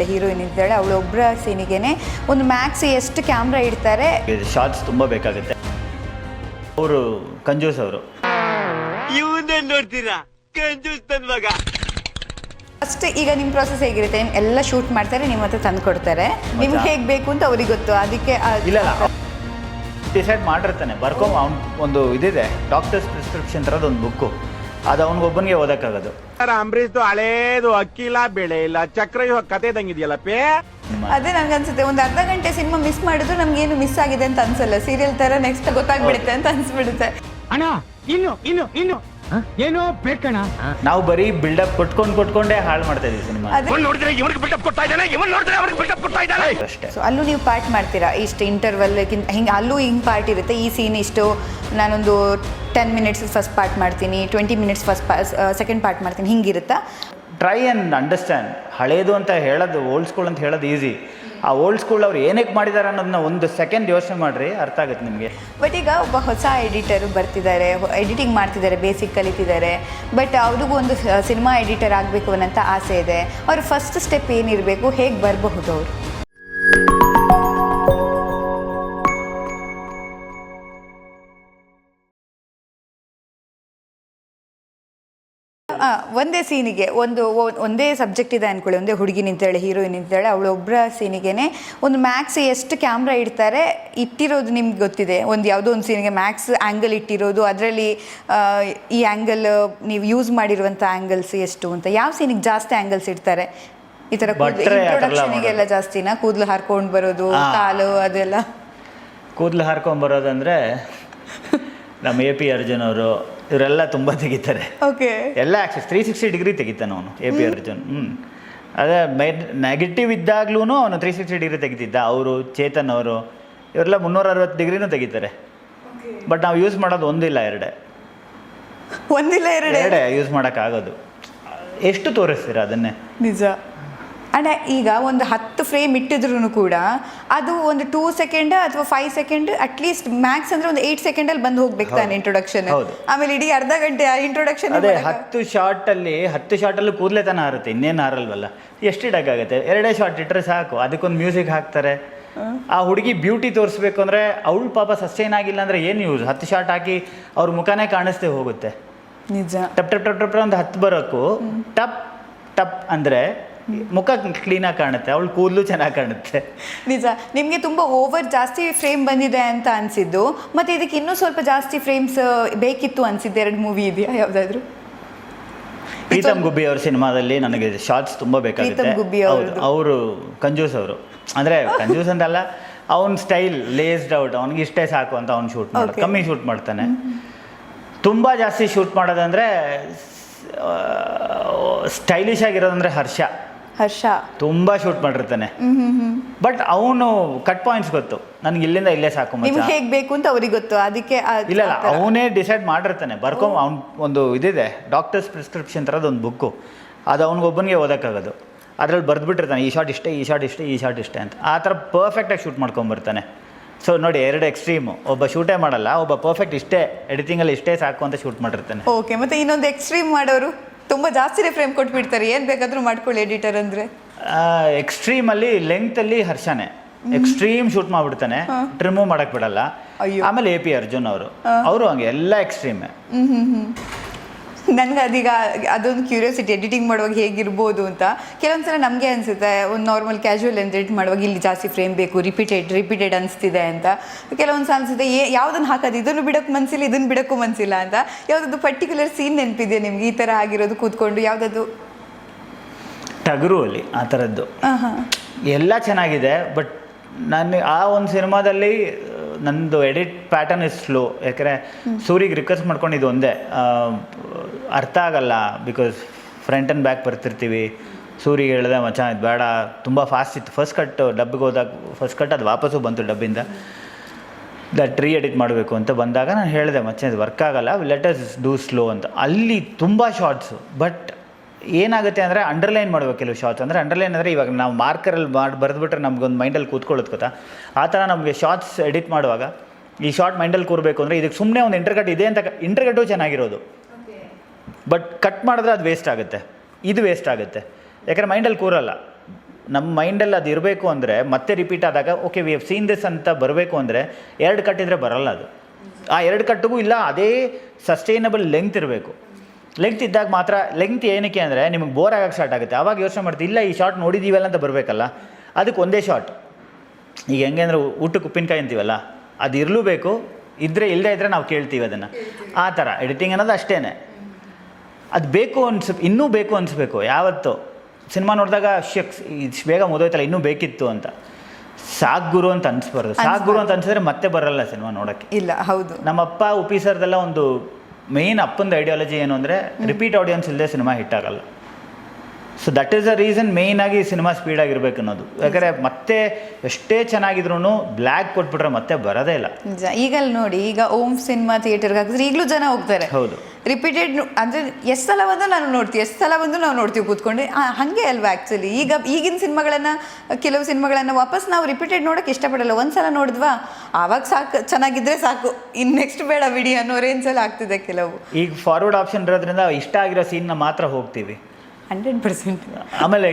Heroine ಇದ್ದಾಳೆ, ಅವಳು ಒಬ್ಬರ ಸೀನಿಗೆನೆ ಒಂದು ಮ್ಯಾಕ್ಸ್ ಎಷ್ಟು ಕ್ಯಾಮ್ರಾ ಇಡ್ತಾರೆ. ಶಾರ್ಟ್ಸ್ ತುಂಬ ಬೇಕಾಗುತ್ತೆ. ಅವರು ಕಂಜೂಸ್ ಅವರು ನೋಡ್ತೀರಾ ಕಂಜೂಸ್ ನನ್ನ ಮಗ. ಫಸ್ಟ್ ಈಗ ನಿಮ್ಮ ಪ್ರಾಸೆಸ್ ಹೇಗಿರುತ್ತೆ? ಎಲ್ಲ ಶೂಟ್ ಮಾಡ್ತಾರೆ, ನಿಮ್ಮ ಹತ್ರ ತಂದು ಕೊಡ್ತಾರೆ, ನಿಮ್ಗೆ ಹೇಗೆ ಬೇಕು ಅಂತ ಅವ್ರಿಗೆ ಗೊತ್ತು. ಅದಕ್ಕೆ ಇಲ್ಲ ಡಿಸೈಡ್ ಮಾಡಿರ್ತಾನೆ, ಬರ್ಕೊಂಬ ಅವ್ನು ಒಂದು ಇದಿದೆ ಡಾಕ್ಟರ್ಸ್ ಪ್ರಿಸ್ಕ್ರಿಪ್ಷನ್ ಥರದ್ದು ಒಂದು ಬುಕ್ಕು, ಅದು ಅವ್ನಿಗೊಬ್ಬನಿಗೆ ಓದಕ್ಕಾಗೋದು. ಅಂಬರೀಷ್ದು ಹಳೇದು ಅಕ್ಕಿಲ್ಲ ಬೆಳೆ ಇಲ್ಲ ಚಕ್ರ ಕತೆ ಇದ್ದಂಗಿದೆಯಲ್ಲ ಪೇ. ಅದೇ ನನ್ಗೆ ಅನ್ಸುತ್ತೆ, ಒಂದು ಅರ್ಧ ಗಂಟೆ ಸಿನಿಮಾ ಮಿಸ್ ಮಾಡಿದ್ರು ನಮ್ಗೆ ಏನು ಮಿಸ್ ಆಗಿದೆ ಅಂತ ಅನ್ಸಲ್ಲ. ಸೀರಿಯಲ್ ತರ ನೆಕ್ಸ್ಟ್ ಗೊತ್ತಾಗ್ಬಿಡುತ್ತೆ ಅಂತ ಅನ್ಸ್ಬಿಡುತ್ತೆ. ಅಣ್ಣ ಇನ್ನು ಏನೋ ಬೇಕಣ್ಣ. ನಾವು ಬರೀ ಬಿಲ್ಡಪ್ ಕೊಟ್ಕೊಂಡೇ ಹಾಳು ಮಾಡ್ತಾ ಇದೀವಿ ಸಿನಿಮಾ ಅಷ್ಟೇ. ಸೊ ಅಲ್ಲೂ ನೀವು ಪಾರ್ಟ್ ಮಾಡ್ತೀರಾ, ಇಷ್ಟು ಇಂಟರ್ವಲ್ ಹಿಂಗೆ ಅಲ್ಲೂ ಹಿಂಗೆ ಪಾರ್ಟ್ ಇರುತ್ತೆ. ಈ ಸೀನ್ ಇಷ್ಟು ನಾನೊಂದು 10 ಮಿನಿಟ್ಸ್ ಫಸ್ಟ್ ಪಾರ್ಟ್ ಮಾಡ್ತೀನಿ, 20 ಮಿನಿಟ್ಸ್ ಸೆಕೆಂಡ್ ಪಾರ್ಟ್ ಮಾಡ್ತೀನಿ, ಹಿಂಗಿರುತ್ತಾ? Try and understand. ಹಳೇದು ಅಂತ ಹೇಳೋದು, ಓಲ್ಡ್ ಸ್ಕೂಲ್ ಅಂತ ಹೇಳೋದು ಈಸಿ. ಆ ಓಲ್ಡ್ ಸ್ಕೂಲ್ ಅವ್ರು ಏನಕ್ಕೆ ಮಾಡಿದ್ದಾರೆ ಅನ್ನೋದನ್ನ ಒಂದು ಸೆಕೆಂಡ್ ಯೋಚನೆ ಮಾಡಿರಿ, ಅರ್ಥ ಆಗುತ್ತೆ ನಿಮಗೆ. ಬಟ್ ಈಗ ಒಬ್ಬ ಹೊಸ ಎಡಿಟರು ಬರ್ತಿದ್ದಾರೆ, ಎಡಿಟಿಂಗ್ ಮಾಡ್ತಿದ್ದಾರೆ, ಬೇಸಿಕ್ ಕಲಿತಿದ್ದಾರೆ. ಬಟ್ ಅವ್ರಿಗೂ ಒಂದು ಸಿನಿಮಾ ಎಡಿಟರ್ ಆಗಬೇಕು ಅನ್ನೋಂಥ ಆಸೆ ಇದೆ. ಅವ್ರ ಫಸ್ಟ್ ಸ್ಟೆಪ್ ಏನಿರಬೇಕು, ಹೇಗೆ ಬರಬಹುದು ಅವರು? ಒಂದೇ ಸೀನಿಗೆ ಒಂದೇ ಸಬ್ಜೆಕ್ಟ್ ಇದೆ ಅಂದ್ಕೊಳ್ಳಿ, ಒಂದೇ ಹುಡುಗಿ ನಿಂತಾಳೆ, ಹೀರೋಯಿನ್ ನಿಂತಾಳೆ, ಅವಳು ಒಬ್ಬರ ಸೀನಿಗೆ ಒಂದು ಮ್ಯಾಕ್ಸ್ ಎಷ್ಟು ಕ್ಯಾಮ್ರಾ ಇಡ್ತಾರೆ ಇಟ್ಟಿರೋದು ನಿಮ್ಗೆ ಗೊತ್ತಿದೆ. ಒಂದು ಯಾವುದೋ ಒಂದು ಸೀನಿಗೆ ಮ್ಯಾಕ್ಸ್ ಆ್ಯಂಗಲ್ ಇಟ್ಟಿರೋದು, ಅದರಲ್ಲಿ ಈ ಆ್ಯಂಗಲ್ ನೀವು ಯೂಸ್ ಮಾಡಿರುವಂಥ ಆ್ಯಂಗಲ್ಸ್ ಎಷ್ಟು ಅಂತ. ಯಾವ ಸೀನಿಗೆ ಜಾಸ್ತಿ ಆ್ಯಂಗಲ್ಸ್ ಇಡ್ತಾರೆ? ಈ ಥರ ಇಂಟ್ರೊಡಕ್ಷನಿಗೆಲ್ಲ ಜಾಸ್ತಿನಾ? ಕೂದಲು ಹಾರ್ಕೊಂಡು ಬರೋದು, ಕಾಲು ಅದೆಲ್ಲ ಕೂದಲು ಹಾರ್ಕೊಂಬರೋದಂದರೆ ನಮ್ಮ AP ಅರ್ಜುನ್ ಅವರು ಇವರೆಲ್ಲ ತುಂಬ ತೆಗಿತಾರೆ. ಓಕೆ, ಎಲ್ಲ ಆ್ಯಕ್ಚುಲಿ 360 ಡಿಗ್ರಿ ತೆಗಿತಾನೆ ಅವನು, AP ಅರ್ಜುನ್. ಅದೇ ನೆಗೆಟಿವ್ ಇದ್ದಾಗ್ಲೂ ಅವನು 360 ಡಿಗ್ರಿ ತೆಗಿತಿದ್ದ. ಅವರು ಚೇತನ್ ಅವರು ಇವರೆಲ್ಲ 360 ಡಿಗ್ರಿನೂ ತೆಗಿತಾರೆ. ಬಟ್ ನಾವು ಯೂಸ್ ಮಾಡೋದು ಒಂದಿಲ್ಲ ಎರಡೇ ಯೂಸ್ ಮಾಡೋಕ್ಕಾಗೋದು. ಎಷ್ಟು ತೋರಿಸ್ತೀರ ಅದನ್ನೇ? ನಿಜ. ಅಂಡ್ ಈಗ ಒಂದು 10 ಫ್ರೇಮ್ ಇಟ್ಟಿದ್ರು ಕೂಡ ಅದು ಒಂದು 2 ಸೆಕೆಂಡ್ ಅಥವಾ 5 ಸೆಕೆಂಡ್ ಅಟ್ಲೀಸ್ಟ್ ಮ್ಯಾಕ್ಸ್ ಅಂದ್ರೆ ಒಂದು 8 ಸೆಕೆಂಡಲ್ಲಿ ಬಂದು ಹೋಗ್ಬೇಕು ತಾನೆ ಇಂಟ್ರೊಡಕ್ಷನ್. ಆಮೇಲೆ ಇಡೀ ಅರ್ಧ ಗಂಟೆ ಇಂಟ್ರೊಡಕ್ಷನ್. ಅದೇ 10 ಶಾರ್ಟಲ್ಲೂ ಕೂದಲೇ ತಾನೇ ಹಾರುತ್ತೆ, ಇನ್ನೇನು ಹಾರಲ್ವಲ್ಲ. ಎಷ್ಟು ಇಡಕ್ಕಾಗುತ್ತೆ? 2 ಶಾರ್ಟ್ ಇಟ್ಟರೆ ಸಾಕು. ಅದಕ್ಕೊಂದು ಮ್ಯೂಸಿಕ್ ಹಾಕ್ತಾರೆ. ಆ ಹುಡುಗಿ ಬ್ಯೂಟಿ ತೋರಿಸ್ಬೇಕು ಅಂದರೆ ಅವಳು ಪಾಪ ಸಸ್ಟೈನ್ ಆಗಿಲ್ಲ ಅಂದರೆ ಏನು ಯೂಸ್? 10 ಶಾರ್ಟ್ ಹಾಕಿ ಅವ್ರ ಮುಖನೇ ಕಾಣಿಸ್ತೇ ಹೋಗುತ್ತೆ. ನಿಜ. ಟಪ್ ಟಪ್ ಟಪ್ ಟಪ್ ಒಂದು 10 ಬರೋಕ್ಕೂ ಟಪ್ ಟಪ್ ಅಂದರೆ ಮುಖ ಕ್ಲೀನಾಗಿ ಕಾಣುತ್ತೆ, ಅವಳು ಕೂದಲು ಚೆನ್ನಾಗಿ ಕಾಣುತ್ತೆ. ನಿಜ. ನಿಮಗೆ ತುಂಬ ಓವರ್ ಜಾಸ್ತಿ ಫ್ರೇಮ್ ಬಂದಿದೆ ಅಂತ ಅನಿಸಿದ್ದು, ಮತ್ತು ಇದಕ್ಕೆ ಇನ್ನೂ ಸ್ವಲ್ಪ ಜಾಸ್ತಿ ಫ್ರೇಮ್ಸ್ ಬೇಕಿತ್ತು ಅನಿಸಿದ್ದು 2 ಮೂವಿ ಇದೆಯಾ ಯಾವುದಾದ್ರು? ಪ್ರೀತಮ್ ಗುಬ್ಬಿ ಅವ್ರ ಸಿನಿಮಾದಲ್ಲಿ ನನಗೆ ಶಾರ್ಟ್ಸ್ ತುಂಬ ಬೇಕಾಗುತ್ತೆ. ಅವರು ಕಂಜೂಸ್ ಅವರು, ಅಂದರೆ ಕಂಜೂಸ್ ಅಂತಲ್ಲ, ಅವನ ಸ್ಟೈಲ್ ಲೇಸ್ಡ್ ಔಟ್, ಅವ್ನಿಗೆ ಇಷ್ಟೇ ಸಾಕು ಅಂತ ಅವ್ನು ಶೂಟ್ ಮಾಡಿ ಕಮ್ಮಿ ಶೂಟ್ ಮಾಡ್ತಾನೆ. ತುಂಬ ಜಾಸ್ತಿ ಶೂಟ್ ಮಾಡೋದಂದರೆ ಸ್ಟೈಲಿಶ್ ಆಗಿರೋದಂದರೆ ಹರ್ಷ ತುಂಬ ಶೂಟ್ ಮಾಡಿರ್ತಾನೆ. ಬಟ್ ಅವನು ಕಟ್ ಪಾಯಿಂಟ್ಸ್ ಗೊತ್ತು, ನನಗೆ ಇಲ್ಲಿಂದ ಇಲ್ಲೇ ಸಾಕು, ಹೇಗೆ ಬೇಕು ಅಂತ ಅವ್ರಿಗೆ ಗೊತ್ತು. ಅದಕ್ಕೆ ಇಲ್ಲ ಅವನೇ ಡಿಸೈಡ್ ಮಾಡಿರ್ತಾನೆ. ಬರ್ಕೊಂಬ ಅವ್ನು ಒಂದು ಇದಿದೆ ಡಾಕ್ಟರ್ಸ್ ಪ್ರಿಸ್ಕ್ರಿಪ್ಷನ್ ಥರದ್ದು ಒಂದು ಬುಕ್ಕು, ಅದು ಅವ್ನಿಗೊಬ್ಬನಿಗೆ ಓದೋಕ್ಕಾಗೋದು. ಅದ್ರಲ್ಲಿ ಬರೆದ್ಬಿಟ್ಟಿರ್ತಾನೆ, ಈ ಶಾರ್ಟ್ ಇಷ್ಟೇ, ಈ ಶಾರ್ಟ್ ಇಷ್ಟೇ, ಈ ಶಾರ್ಟ್ ಇಷ್ಟೇ ಅಂತ. ಆ ಥರ ಪರ್ಫೆಕ್ಟಾಗಿ ಶೂಟ್ ಮಾಡ್ಕೊಂಬರ್ತಾನೆ. ಸೊ ನೋಡಿ, 2 ಎಕ್ಸ್ಟ್ರೀಮು. ಒಬ್ಬ ಶೂಟೇ ಮಾಡಲ್ಲ, ಒಬ್ಬ ಪರ್ಫೆಕ್ಟ್ ಇಷ್ಟೇ ಎಡಿಟಿಂಗಲ್ಲಿ ಇಷ್ಟೇ ಸಾಕು ಅಂತ ಶೂಟ್ ಮಾಡಿರ್ತಾನೆ. ಓಕೆ, ಮತ್ತು ಇನ್ನೊಂದು ಎಕ್ಸ್ಟ್ರೀಮ್ ಮಾಡೋರು ತುಂಬ ಜಾಸ್ತಿನೇ ಫ್ರೇಮ್ ಕೊಟ್ಬಿಡ್ತಾರೆ, ಏನು ಬೇಕಾದರೂ ಮಾಡ್ಕೊಳ್ಳಿ ಎಡಿಟರ್ ಅಂದರೆ. ಎಕ್ಸ್ಟ್ರೀಮಲ್ಲಿ ಲೆಂಗ್ತಲ್ಲಿ ಹರ್ಷನೇ ಎಕ್ಸ್ಟ್ರೀಮ್ ಶೂಟ್ ಮಾಡಿಬಿಡ್ತಾನೆ, ಟ್ರಿಮೂ ಮಾಡೋಕ್ಕೆ ಬಿಡಲ್ಲ. ಆಮೇಲೆ AP ಅರ್ಜುನ್ ಅವರು ಹಂಗೆ ಎಲ್ಲ ಎಕ್ಸ್ಟ್ರೀಮೇ. ನನಗೆ ಅದೀಗ ಅದೊಂದು ಕ್ಯೂರಿಯಾಸಿಟಿ, ಎಡಿಟಿಂಗ್ ಮಾಡುವಾಗ ಹೇಗಿರ್ಬೋದು ಅಂತ. ಕೆಲವೊಂದು ಸಲ ನಮಗೆ ಅನಿಸುತ್ತೆ, ಒಂದು ನಾರ್ಮಲ್ ಕ್ಯಾಶುವಲ್ ಅಂತ ಎಡಿಟ್ ಮಾಡುವಾಗ ಇಲ್ಲಿ ಜಾಸ್ತಿ ಫ್ರೇಮ್ ಬೇಕು, ರಿಪೀಟೆಡ್ ಅನಿಸ್ತಿದೆ ಅಂತ. ಕೆಲವೊಂದು ಸಲ ಅನಿಸುತ್ತೆ ಯಾವುದನ್ನು ಹಾಕೋದು, ಇದನ್ನು ಬಿಡೋಕ್ಕೆ ಮನಸ್ಸಿಲ್ಲ, ಇದನ್ನು ಬಿಡೋಕ್ಕೂ ಮನಸ್ಸಿಲ್ಲ ಅಂತ. ಯಾವುದಾದ್ರು ಪರ್ಟಿಕ್ಯುಲರ್ ಸೀನ್ ನೆನಪಿದೆ ನಿಮ್ಗೆ ಈ ಥರ ಆಗಿರೋದು ಕೂತ್ಕೊಂಡು? ಯಾವುದಾದ್ರು ಟಗರು ಅಲ್ಲಿ ಆ ಥರದ್ದು ಎಲ್ಲ ಚೆನ್ನಾಗಿದೆ. ಬಟ್ ನಾನು ಆ ಒಂದು ಸಿನಿಮಾದಲ್ಲಿ ನಂದು ಎಡಿಟ್ ಪ್ಯಾಟರ್ನ್ ಇಸ್ ಸ್ಲೋ. ಯಾಕಂದರೆ ಸೂರಿಗೆ ರಿಕ್ವೆಸ್ಟ್ ಮಾಡ್ಕೊಂಡಿದ್ದು ಒಂದೇ, ಅರ್ಥ ಆಗಲ್ಲ, ಬಿಕಾಸ್ ಫ್ರಂಟ್ ಆ್ಯಂಡ್ ಬ್ಯಾಕ್ ಬರ್ತಿರ್ತೀವಿ. ಸೂರಿಗೆ ಹೇಳಿದೆ, ಮಚ್ಚ ಇದು ಬೇಡ, ತುಂಬ ಫಾಸ್ಟ್ ಇತ್ತು. ಫಸ್ಟ್ ಕಟ್ ಡಬ್ಬಿಗೆ ಹೋದಾಗ ಫಸ್ಟ್ ಕಟ್ ಅದು ವಾಪಸ್ಸು ಬಂತು ಡಬ್ಬಿಂದ, ದಟ್ ಎಡಿಟ್ ಮಾಡಬೇಕು ಅಂತ ಬಂದಾಗ ನಾನು ಹೇಳಿದೆ, ಮಚ್ಚ ಇದು ವರ್ಕ್ ಆಗಲ್ಲ, ಲೆಟ್ ಅಸ್ ಡೂ ಸ್ಲೋ ಅಂತ. ಅಲ್ಲಿ ತುಂಬ ಶಾರ್ಟ್ಸು. ಬಟ್ ಏನಾಗುತ್ತೆ ಅಂದರೆ ಅಂಡರ್ಲೈನ್ ಮಾಡಬೇಕು ಕೆಲವು ಶಾರ್ಟ್ಸ್. ಅಂದರೆ ಅಂಡರ್ಲೈನ್ ಅಂದರೆ ಇವಾಗ ನಾವು ಮಾರ್ಕರಲ್ಲಿ ಬರೆದ್ಬಿಟ್ರೆ ನಮ್ಗೊಂದು ಮೈಂಡಲ್ಲಿ ಕೂತ್ಕೊಳ್ಳೋದು ಗೊತ್ತಾ, ಆ ಥರ ನಮಗೆ ಶಾರ್ಟ್ಸ್ ಎಡಿಟ್ ಮಾಡುವಾಗ ಈ ಶಾರ್ಟ್ ಮೈಂಡಲ್ಲಿ ಕೂರಬೇಕು ಅಂದರೆ ಇದಕ್ಕೆ ಸುಮ್ಮನೆ ಒಂದು ಇಂಟರ್ಕಟ್ ಇದೆ ಅಂತ, ಇಂಟರ್ಕಟ್ಟು ಚೆನ್ನಾಗಿರೋದು, ಬಟ್ ಕಟ್ ಮಾಡಿದ್ರೆ ಅದು ವೇಸ್ಟ್ ಆಗುತ್ತೆ, ಇದು ವೇಸ್ಟ್ ಆಗುತ್ತೆ. ಯಾಕಂದರೆ ಮೈಂಡಲ್ಲಿ ಕೂರಲ್ಲ. ನಮ್ಮ ಮೈಂಡಲ್ಲಿ ಅದು ಇರಬೇಕು ಅಂದರೆ ಮತ್ತೆ ರಿಪೀಟ್ ಆದಾಗ okay we have seen this ಅಂತ ಬರಬೇಕು ಅಂದರೆ 2 ಕಟ್ಟಿದ್ರೆ ಬರಲ್ಲ ಅದು. ಆ 2 ಕಟ್ಟಿಗೂ ಇಲ್ಲ ಅದೇ ಸಸ್ಟೈನಬಲ್ ಲೆಂತ್ ಇರಬೇಕು. ಲೆಂತ್ ಇದ್ದಾಗ ಮಾತ್ರ, ಲೆಂತ್ ಏನಕ್ಕೆ ಅಂದರೆ ನಿಮಗೆ ಬೋರ್ ಆಗೋಕ್ಕೆ ಸ್ಟಾರ್ಟ್ ಆಗುತ್ತೆ. ಆವಾಗ ಯೋಚನೆ ಮಾಡ್ತೀವಿ ಇಲ್ಲ ಈ ಶಾರ್ಟ್ ನೋಡಿದ್ದೀವಲ್ಲ ಅಂತ ಬರಬೇಕಲ್ಲ, ಅದಕ್ಕೆ ಒಂದೇ ಶಾರ್ಟ್. ಈಗ ಹೆಂಗೆ ಅಂದರೆ ಊಟಕ್ಕೆ ಉಪ್ಪಿನಕಾಯಿ ಅಂತೀವಲ್ಲ, ಅದು ಇರಲೂಬೇಕು, ಇದ್ದರೆ ಇಲ್ಲದೇ ಇದ್ದರೆ ನಾವು ಕೇಳ್ತೀವಿ ಅದನ್ನು. ಆ ಥರ ಎಡಿಟಿಂಗ್ ಅನ್ನೋದು ಅಷ್ಟೇ. ಅದು ಬೇಕು ಇನ್ನೂ ಬೇಕು ಅನಿಸ್ಬೇಕು. ಯಾವತ್ತು ಸಿನಿಮಾ ನೋಡಿದಾಗ ಶಕ್ಸ್ ಇಷ್ಟು ಬೇಗ ಮುಗಿದೋಯ್ತಲ್ಲ ಇನ್ನೂ ಬೇಕಿತ್ತು ಅಂತ, ಸಾಕು ಗುರು ಅಂತ ಅನಿಸ್ಬಾರ್ದು. ಸಾಕು ಗುರು ಅಂತ ಅನಿಸಿದ್ರೆ ಮತ್ತೆ ಬರಲ್ಲ ಸಿನಿಮಾ ನೋಡೋಕ್ಕೆ. ಇಲ್ಲ, ಹೌದು. ನಮ್ಮಪ್ಪ ಉಪಿ ಸರ್ದೆಲ್ಲ ಒಂದು ಮೇಯ್ನ್ ಅಪ್ಪಂದು ಐಡಿಯಾಲಜಿ ಏನು ಅಂದರೆ ರಿಪೀಟ್ ಆಡಿಯನ್ಸ್ ಇಲ್ಲದೆ ಸಿನಿಮಾ ಹಿಟ್ ಆಗಲ್ಲ. So that is the reason ಮೇಯ್ನಾಗಿ ಸಿನಿಮಾ ಸ್ಪೀಡಾಗಿರ್ಬೇಕು ಅನ್ನೋದು. ಯಾಕಂದರೆ ಮತ್ತೆ ಎಷ್ಟೇ ಚೆನ್ನಾಗಿದ್ರು ಬ್ಲ್ಯಾಕ್ ಕೊಟ್ಬಿಟ್ರೆ ಮತ್ತೆ ಬರೋದೇ ಇಲ್ಲ. ನಿಜ. ಈಗ ನೋಡಿ, ಈಗ ಓಮ್ ಸಿನಿಮಾ ಥಿಯೇಟರ್ಗೆ ಹಾಕಿದ್ರೆ ಈಗಲೂ ಜನ ಹೋಗ್ತಾರೆ. ಹೌದು. ರಿಪೀಟೆಡ್ ಅಂದರೆ ಎಷ್ಟು ಸಲ ಬಂದು ನಾನು ನೋಡ್ತೀವಿ, ಎಷ್ಟು ಸಲ ಬಂದು ನಾವು ನೋಡ್ತೀವಿ ಕೂತ್ಕೊಂಡು. ಹಾಗೆ ಅಲ್ವಾ ಆ್ಯಕ್ಚುಲಿ. ಈಗಿನ ಸಿನಿಮಾಗಳನ್ನು, ಕೆಲವು ಸಿನಿಮಾಗಳನ್ನು ವಾಪಸ್ ನಾವು ರಿಪೀಟೆಡ್ ನೋಡೋಕ್ಕೆ ಇಷ್ಟಪಡಲ್ಲ. ಒಂದು ಸಲ ನೋಡಿದ್ವಾ ಆವಾಗ ಸಾಕು, ಚೆನ್ನಾಗಿದ್ದರೆ ಸಾಕು, ಇನ್ನು ನೆಕ್ಸ್ಟ್ ಬೇಡ ಬಿಡಿ ಅನ್ನೋ ರೇಂಜಲ್ಲಿ ಆಗ್ತಿದೆ ಕೆಲವು. ಈಗ ಫಾರ್ವರ್ಡ್ ಆಪ್ಷನ್ ಇರೋದ್ರಿಂದ ಇಷ್ಟ ಆಗಿರೋ ಸೀನ್ನ ಮಾತ್ರ ಹೋಗ್ತೀವಿ. 100%. ಆಮೇಲೆ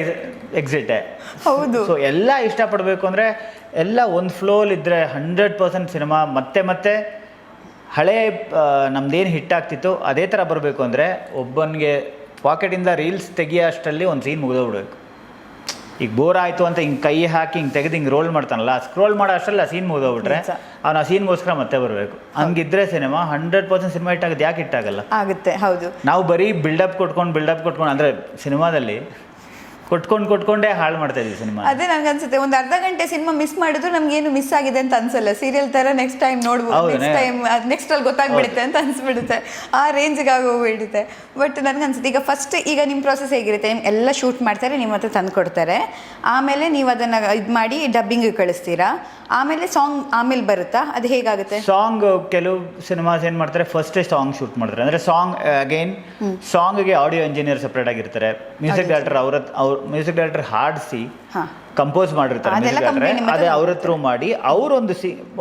ಎಕ್ಸಿಟೇ. ಹೌದು. ಸೊ ಎಲ್ಲ ಇಷ್ಟಪಡಬೇಕು ಅಂದರೆ ಎಲ್ಲ ಒಂದು ಫ್ಲೋಲಿದ್ದರೆ 100% ಸಿನಿಮಾ ಮತ್ತೆ ಮತ್ತೆ ಹಳೆ ನಮ್ದೇನು ಹಿಟ್ ಆಗ್ತಿತ್ತು ಅದೇ ಥರ ಬರಬೇಕು ಅಂದರೆ ಒಬ್ಬನಿಗೆ ಪಾಕೆಟಿಂದ ರೀಲ್ಸ್ ತೆಗಿಯೋ ಅಷ್ಟರಲ್ಲಿ ಒಂದು ಸೀನ್ ಮುಗಿದೋಗ್ಬಿಡ್ಬೇಕು. ಈಗ ಬೋರ್ ಆಯಿತು ಅಂತ ಹಿಂಗೆ ಕೈ ಹಾಕಿ ಹಿಂಗೆ ತೆಗೆದು ಹಿಂಗೆ ರೋಲ್ ಮಾಡ್ತಾನಲ್ಲ, ಸ್ಕ್ರೋಲ್ ಮಾಡೋ ಅಷ್ಟರಲ್ಲಿ ಆ ಸೀನ್ ಮುಗಿದೋಗ್ಬಿಟ್ರೆ ಅವ್ನು ಆ ಸೀನ್ಗೋಸ್ಕರ ಮತ್ತೆ ಬರಬೇಕು. ಹಂಗಿದ್ರೆ ಸಿನಿಮಾ 100% ಸಿನಿಮಾ ಹಿಟ್ ಆಗುತ್ತೆ. ಯಾಕೆ ಹಿಟ್ ಆಗಲ್ಲ? ಆಗುತ್ತೆ. ಹೌದು. ನಾವು ಬರೀ ಬಿಲ್ಡಪ್ ಕೊಟ್ಕೊಂಡು ಅಂದರೆ ಸಿನಿಮಾದಲ್ಲಿ ಕೊಟ್ಕೊಂಡೇ ಹಾಳು ಮಾಡ್ತಾ ಇದೀವಿ ಸಿನಿಮಾ. ಅದೇ ನನಗೆ ಅನ್ಸುತ್ತೆ, ಒಂದು ಅರ್ಧ ಗಂಟೆ ಸಿನಿಮಾ ಮಿಸ್ ಮಾಡಿದ್ರು ನಮ್ಗೇನು ಮಿಸ್ ಆಗಿದೆ ಅಂತ ಅನ್ಸಲ್ಲ. ಸೀರಿಯಲ್ ಥರ ನೆಕ್ಸ್ಟ್ ಟೈಮ್ ನೋಡ್ಬೋದು, ನೆಕ್ಸ್ಟ್ ಅಲ್ಲಿ ಗೊತ್ತಾಗ್ಬಿಡುತ್ತೆ ಅಂತ ಅನ್ಸ್ಬಿಡುತ್ತೆ. ಆ ರೇಂಜ್ಗೆ ಆಗೋಗ್ಬಿಡುತ್ತೆ. ಬಟ್ ನನಗೆ ಅನ್ಸುತ್ತೆ ಈಗ ನಿಮ್ಮ ಪ್ರಾಸೆಸ್ ಹೇಗಿರುತ್ತೆ? ನಿಮ್ಮ ಎಲ್ಲ ಶೂಟ್ ಮಾಡ್ತಾರೆ, ನಿಮ್ಮ ಹತ್ರ ತಂದು ಕೊಡ್ತಾರೆ, ಆಮೇಲೆ ನೀವು ಅದನ್ನು ಇದು ಮಾಡಿ ಡಬ್ಬಿಂಗ್ ಕಳಿಸ್ತೀರಾ, ಆಮೇಲೆ ಸಾಂಗ್ ಆಮೇಲೆ ಬರುತ್ತಾ? ಅದು ಹೇಗಾಗುತ್ತೆ? ಸಾಂಗ್ ಕೆಲವು ಸಿನಿಮಾಸ್ ಏನು ಮಾಡ್ತಾರೆ, ಫಸ್ಟೇ ಸಾಂಗ್ ಶೂಟ್ ಮಾಡ್ತಾರೆ. ಅಂದರೆ ಸಾಂಗ್ ಅಗೈನ್ ಸಾಂಗ್ಗೆ ಆಡಿಯೋ ಇಂಜಿನಿಯರ್ ಸಪ್ರೇಟ್ ಆಗಿರ್ತಾರೆ, ಮ್ಯೂಸಿಕ್ ಡೈರೆಕ್ಟರ್ ಅವ್ರ ಮ್ಯೂಸಿಕ್ ಡೈರೆಕ್ಟರ್ ಹಾಡಿಸಿ ಕಂಪೋಸ್ ಮಾಡಿರ್ತಾರೆ ಮ್ಯೂಸಿಕ್ ಡೈರೆಕ್ಟರ್, ಅದೇ ಅವ್ರ ಹತ್ರ ಮಾಡಿ ಅವರು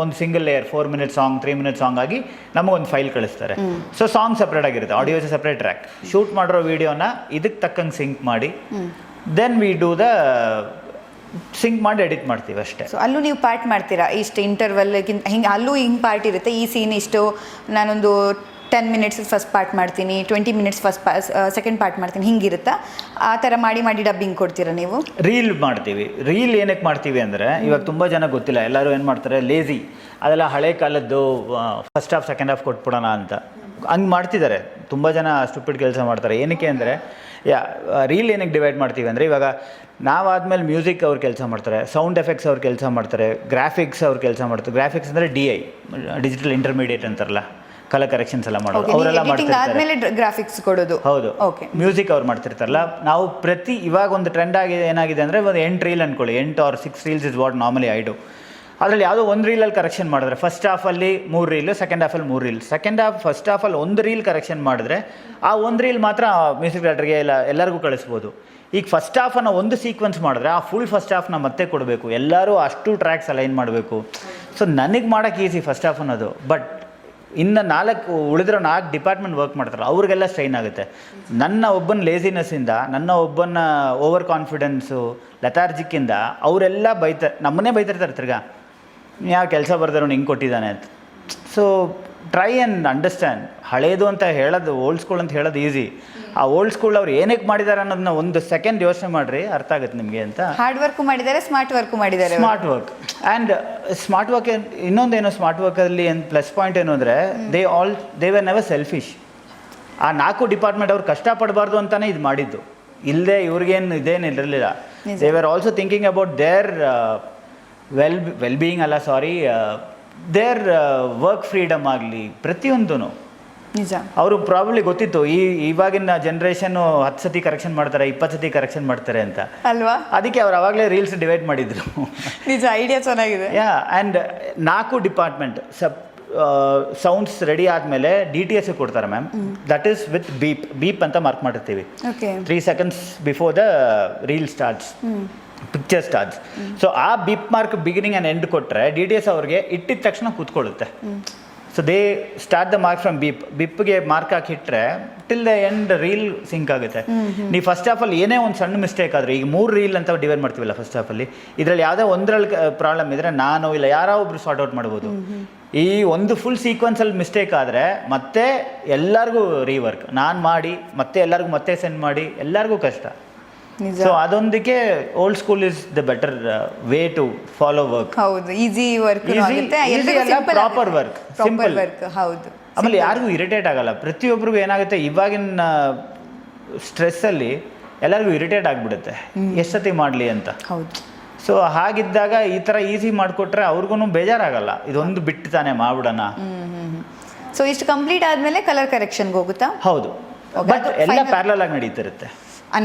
ಒಂದು single layer 4 minute song 3 minute song ಆಗಿ ನಮಗೊಂದು ಫೈಲ್ ಕಳಿಸ್ತಾರೆ. ಸೊ ಸಾಂಗ್ ಸಪ್ರೇಟ್ ಆಗಿರುತ್ತೆ, ಆಡಿಯೋ ಸಪ್ರೇಟ್ ಟ್ರ್ಯಾಕ್. ಶೂಟ್ ಮಾಡಿರೋ ವಿಡಿಯೋನ ಇದಕ್ಕೆ ತಕ್ಕಂಗೆ ಸಿಂಕ್ ಮಾಡಿ then we do the sync ಮಾಡಿ ಎಡಿಟ್ ಮಾಡ್ತೀವಿ ಅಷ್ಟೇ. ಸೊ ಅಲ್ಲೂ ನೀವು ಪಾರ್ಟ್ ಮಾಡ್ತೀರಾ? ಇಷ್ಟು ಇಂಟರ್ವಲ್ಗಿಂತ ಹಿಂಗೆ ಅಲ್ಲೂ ಹಿಂಗೆ ಪಾರ್ಟ್ ಇರುತ್ತೆ. ಈ ಸೀನ್ ಇಷ್ಟು ನಾನೊಂದು 10 ಮಿನಿಟ್ಸ್ ಫಸ್ಟ್ ಪಾರ್ಟ್ ಮಾಡ್ತೀನಿ, 20 ಮಿನಿಟ್ಸ್ ಸೆಕೆಂಡ್ ಪಾರ್ಟ್ ಮಾಡ್ತೀನಿ, ಹಿಂಗಿರುತ್ತಾ? ಆ ಥರ ಮಾಡಿ ಡಬ್ಬಿಂಗ್ ಕೊಡ್ತೀರಾ ನೀವು? ರೀಲ್ ಮಾಡ್ತೀವಿ. ರೀಲ್ ಏನಕ್ಕೆ ಮಾಡ್ತೀವಿ ಅಂದರೆ ಇವಾಗ ತುಂಬ ಜನ ಗೊತ್ತಿಲ್ಲ, ಎಲ್ಲರೂ ಏನು ಮಾಡ್ತಾರೆ ಲೇಝಿ, ಅದೆಲ್ಲ ಹಳೆ ಕಾಲದ್ದು ಫಸ್ಟ್ ಹಾಫ್ ಸೆಕೆಂಡ್ ಹಾಫ್ ಕೊಟ್ಬಿಡೋಣ ಅಂತ ಹಂಗೆ ಮಾಡ್ತಿದ್ದಾರೆ. ತುಂಬ ಜನ ಸ್ಟುಪಿಡ್ ಕೆಲಸ ಮಾಡ್ತಾರೆ. ಏನಕ್ಕೆ ಅಂದರೆ ರೀಲ್ ಏನಕ್ಕೆ ಡಿವೈಡ್ ಮಾಡ್ತೀವಿ ಅಂದರೆ ಇವಾಗ ನಾವಾದ್ಮೇಲೆ ಮ್ಯೂಸಿಕ್ ಅವ್ರು ಕೆಲಸ ಮಾಡ್ತಾರೆ, ಸೌಂಡ್ ಎಫೆಕ್ಟ್ಸ್ ಅವ್ರು ಕೆಲಸ ಮಾಡ್ತಾರೆ, ಗ್ರಾಫಿಕ್ಸ್ ಅವ್ರು ಕೆಲಸ ಮಾಡ್ತಾರೆ. ಗ್ರಾಫಿಕ್ಸ್ ಅಂದರೆ DI, ಡಿಜಿಟಲ್ ಇಂಟರ್ಮೀಡಿಯೇಟ್ ಅಂತಾರಲ್ಲ, ಕಲರ್ ಕರೆಕ್ಷನ್ಸ್ ಎಲ್ಲ ಮಾಡೋದು, ಅವರೆಲ್ಲ ಮಾಡ್ತಿರ್ತಾರೆ. ಗ್ರಾಫಿಕ್ಸ್ ಕೊಡೋದು. ಹೌದು. ಮ್ಯೂಸಿಕ್ ಅವ್ರು ಮಾಡ್ತಿರ್ತಾರಲ್ಲ. ನಾವು ಇವಾಗ ಒಂದು ಟ್ರೆಂಡ್ ಆಗಿದೆ, ಏನಾಗಿದೆ ಅಂದರೆ ಒಂದು 8 ರೀಲ್ ಅಂದ್ಕೊಳ್ಳಿ, 8 or 6 reels is what normally I do. ಅದರಲ್ಲಿ ಯಾವುದೋ ಒಂದು ರೀಲಲ್ಲಿ ಕರೆಕ್ಷನ್ ಮಾಡಿದ್ರೆ ಫಸ್ಟ್ ಹಾಫಲ್ಲಿ 3 ರೀಲು, ಸೆಕೆಂಡ್ ಹಾಫಲ್ಲಿ 3 ರೀಲ್. ಫಸ್ಟ್ ಹಾಫಲ್ಲಿ 1 ರೀಲ್ ಕರೆಕ್ಷನ್ ಮಾಡಿದ್ರೆ ಆ 1 ರೀಲ್ ಮಾತ್ರ ಮ್ಯೂಸಿಕ್ ಡೈರೆಕ್ಟರ್ಗೆ ಎಲ್ಲರಿಗೂ ಕಳಿಸ್ಬೋದು. ಈಗ ಫಸ್ಟ್ ಹಾಫನ್ನು ಒಂದು ಸೀಕ್ವೆನ್ಸ್ ಮಾಡಿದ್ರೆ ಆ ಫುಲ್ ಫಸ್ಟ್ ಹಾಫ್ನ ಮತ್ತೆ ಕೊಡಬೇಕು, ಎಲ್ಲರೂ ಅಷ್ಟು ಟ್ರ್ಯಾಕ್ಸ್ ಅಲೈನ್ ಮಾಡಬೇಕು. ಸೊ ನನಗೆ ಮಾಡೋಕ್ಕೆ ಈಸಿ ಫಸ್ಟ್ ಹಾಫ್ ಅನ್ನೋದು. ಬಟ್ ಇನ್ನು 4 ಡಿಪಾರ್ಟ್ಮೆಂಟ್ ವರ್ಕ್ ಮಾಡ್ತಾರೆ, ಅವ್ರಿಗೆಲ್ಲ ಸ್ಟ್ರೈನ್ ಆಗುತ್ತೆ. ನನ್ನ ಒಬ್ಬನ ಲೇಸಿನೆಸ್ಸಿಂದ, ನನ್ನ ಒಬ್ಬನ ಓವರ್ ಕಾನ್ಫಿಡೆನ್ಸು, ಲೆಥಾರ್ಜಿಕ್ಕಿಂದ ಅವರೆಲ್ಲ ನಮ್ಮನ್ನೇ ಬೈತಿರ್ತಾರೆ ತಿರ್ಗಾ, ಯಾವ ಕೆಲಸ ಬರ್ದಾರೋ ಹಿಂಗೆ ಕೊಟ್ಟಿದ್ದಾನೆ ಅಂತ. So try and understand. ಹಳೇದು ಅಂತ ಹೇಳೋದು, ಓಲ್ಡ್ ಸ್ಕೂಲ್ ಅಂತ ಹೇಳೋದು ಈಸಿ. ಆ ಓಲ್ಡ್ ಸ್ಕೂಲ್ ಅವ್ರು ಏನಕ್ಕೆ ಮಾಡಿದ್ದಾರೆ ಅನ್ನೋದನ್ನ ಒಂದು ಸೆಕೆಂಡ್ ಯೋಚನೆ ಮಾಡಿರಿ, ಅರ್ಥ ಆಗುತ್ತೆ ನಿಮಗೆ ಅಂತ. ಹಾರ್ಡ್ ವರ್ಕು ಮಾಡಿದ್ದಾರೆ, ಸ್ಮಾರ್ಟ್ ವರ್ಕು ಮಾಡಿದ್ದಾರೆ. Smart work and smart work. ಇನ್ನೊಂದೇನು ಸ್ಮಾರ್ಟ್ ವರ್ಕಲ್ಲಿ ಏನು ಪ್ಲಸ್ ಪಾಯಿಂಟ್ ಏನು ಅಂದರೆ ದೇ ವರ್ ನೆವರ್ ಸೆಲ್ಫಿಶ್. ಆ 4 ಡಿಪಾರ್ಟ್ಮೆಂಟ್ ಅವ್ರು ಕಷ್ಟಪಡಬಾರ್ದು ಅಂತಲೇ ಇದು ಮಾಡಿದ್ದು, ಇಲ್ಲದೆ ಇವ್ರಿಗೇನು ಇದೇನು ಇರಲಿಲ್ಲ. They were also thinking about there well being ಅಲ್ಲ, ಸಾರಿ, ದೇರ್ ವರ್ಕ್ ಫ್ರೀಡಮ್ ಆಗಲಿ ಪ್ರತಿಯೊಂದೂ. ನಿಜ. ಅವರು ಪ್ರಾಬಬ್ಲಿ ಗೊತ್ತಿತ್ತು ಇವಾಗಿನ ಜನ್ರೇಷನ್ನು 10 ಸತಿ ಕರೆಕ್ಷನ್ ಮಾಡ್ತಾರೆ, 20 ಸತಿ ಕರೆಕ್ಷನ್ ಮಾಡ್ತಾರೆ ಅಂತ ಅಲ್ವಾ? ಅದಕ್ಕೆ ಅವ್ರು ಅವಾಗಲೇ ರೀಲ್ಸ್ ಡಿವೈಡ್ ಮಾಡಿದ್ರು. ನಿಜ, ಐಡಿಯಾ ಚೆನ್ನಾಗಿದೆ. ಆ್ಯಂಡ್ 4 ಡಿಪಾರ್ಟ್ಮೆಂಟ್ ಸೌಂಡ್ಸ್ ರೆಡಿ ಆದಮೇಲೆ DTS ಕೊಡ್ತಾರೆ ma'am. That is with beep ಅಂತ ಮಾರ್ಕ್ ಮಾಡಿರ್ತೀವಿ. 3 seconds before the reel starts, picture starts. So ಆ beep mark beginning and end ಕೊಟ್ಟರೆ DTS ಅವ್ರಿಗೆ ಇಟ್ಟಿದ ತಕ್ಷಣ ಕೂತ್ಕೊಳ್ಳುತ್ತೆ. So they start the mark from ಬಿಪ್ಗೆ ಮಾರ್ಕ್ ಹಾಕಿಟ್ರೆ till the end reel sync ಆಗುತ್ತೆ. ನೀವು ಫಸ್ಟ್ ಹಾಫಲ್ಲಿ ಏನೇ ಒಂದು ಸಣ್ಣ ಮಿಸ್ಟೇಕ್ ಆದರೆ, ಈಗ 3 ರೀಲ್ ಅಂತ ಡಿವೈಡ್ ಮಾಡ್ತೀವಲ್ಲ ಫಸ್ಟ್ ಹಾಫಲ್ಲಿ, ಇದರಲ್ಲಿ ಯಾವುದೋ ಒಂದರಲ್ಲಿ ಪ್ರಾಬ್ಲಮ್ ಇದ್ದರೆ ನಾನು ಇಲ್ಲ ಯಾರೋ ಒಬ್ರು ಸಾರ್ಟ್ ಔಟ್ ಮಾಡ್ಬೋದು. ಈ ಒಂದು ಫುಲ್ ಸೀಕ್ವೆನ್ಸಲ್ಲಿ ಮಿಸ್ಟೇಕ್ ಆದರೆ ಮತ್ತೆ ಎಲ್ಲರಿಗೂ ರೀವರ್ಕ್ ನಾನು ಮಾಡಿ ಮತ್ತೆ ಎಲ್ಲರಿಗೂ ಮತ್ತೆ ಸೆಂಡ್ ಮಾಡಿ ಎಲ್ಲರಿಗೂ ಕಷ್ಟ. ಸೊ ಅದೊಂದಕ್ಕೆ old school is the better way to follow work. ಹೌದು, ಈಸಿ ವರ್ಕ್ ಆಗುತ್ತೆ, ಪ್ರಾಪರ್ ವರ್ಕ್, ಸಿಂಪಲ್ ವರ್ಕ್. ಹೌದು, ಆಮೇಲೆ ಯಾರಿಗೂ ಇರಿಟೇಟ್ ಆಗಲ್ಲ. ಪ್ರತಿಯೊಬ್ಬರಿಗೂ ಏನಾಗುತ್ತೆ, ಇವಾಗಿನ ಸ್ಟ್ರೆಸ್ಸಲ್ಲಿ ಎಲ್ಲರಿಗೂ ಇರಿಟೇಟ್ ಆಗಿಬಿಡುತ್ತೆ, ಎಷ್ಟೊತ್ತಿ ಮಾಡಲಿ ಅಂತ. ಹೌದು. ಸೊ ಹಾಗಿದ್ದಾಗ ಈ ಥರ ಈಸಿ ಮಾಡಿಕೊಟ್ರೆ ಅವ್ರಿಗೂ ಬೇಜಾರಾಗಲ್ಲ, ಇದೊಂದು ಬಿಟ್ಟು ತಾನೇ ಮಾಡ್ಬಿಡೋಣ. ಸೊ ಇಷ್ಟು ಕಂಪ್ಲೀಟ್ ಆದಮೇಲೆ ಕಲರ್ ಕರೆಕ್ಷನ್ಗೆ ಹೋಗುತ್ತಾ? ಹೌದು, ಬಟ್ ಎಲ್ಲ ಪ್ಯಾರಲಲ್ ಆಗಿ ನಡೀತಿರುತ್ತೆ,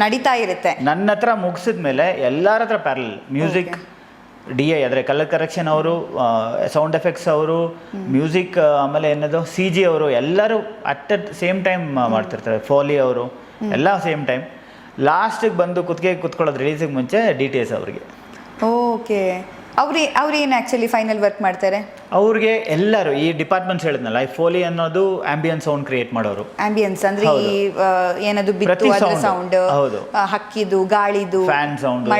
ನಡೀತಾ ಇರುತ್ತೆ. ನನ್ನ ಹತ್ರ ಮುಗಿಸಿದ ಮೇಲೆ ಎಲ್ಲರ ಹತ್ರ ಪ್ಯಾರಲಲ್ ಮ್ಯೂಸಿಕ್, DI ಆದರೆ ಕಲರ್ ಕರೆಕ್ಷನ್ ಅವರು, ಸೌಂಡ್ ಎಫೆಕ್ಟ್ಸ್ ಅವರು, ಮ್ಯೂಸಿಕ್, ಆಮೇಲೆ ಏನದು CG ಅವರು, ಎಲ್ಲರೂ ಅಟ್ ಸೇಮ್ ಟೈಮ್ ಮಾಡ್ತಿರ್ತಾರೆ. ಫೋಲಿ ಅವರು ಎಲ್ಲ ಸೇಮ್ ಟೈಮ್. ಲಾಸ್ಟಿಗೆ ಬಂದು ಕುತ್ಕೊಳ್ಳೋದು ರಿಲೀಸಿಗೆ ಮುಂಚೆ DTS ಅವರಿಗೆ. ಓಕೆ, ಅವ್ರೇನು ಆ್ಯಕ್ಚುಲಿ ಫೈನಲ್ ವರ್ಕ್ ಮಾಡ್ತಾರೆ? ಅವ್ರಿಗೆ ಎಲ್ಲರೂ ಈ ಡಿಪಾರ್ಟ್ಮೆಂಟ್ಸ್ ಹೇಳಿದ್ನಲ್ಲ, ಈ ಫೋಲಿ ಅನ್ನೋದು ಆಂಬಿಯನ್ಸ್ ಸೌಂಡ್ ಕ್ರಿಯೇಟ್ ಮಾಡೋರು. ಆಂಬಿಯನ್ಸ್ ಅಂದ್ರೆ ಈ ಏನದು ಬಿತ್ತು ಅದರ ಸೌಂಡ್, ಹಕ್ಕಿದು, ಗಾಳಿದು, ಫ್ಯಾನ್ ಸೌಂಡ್,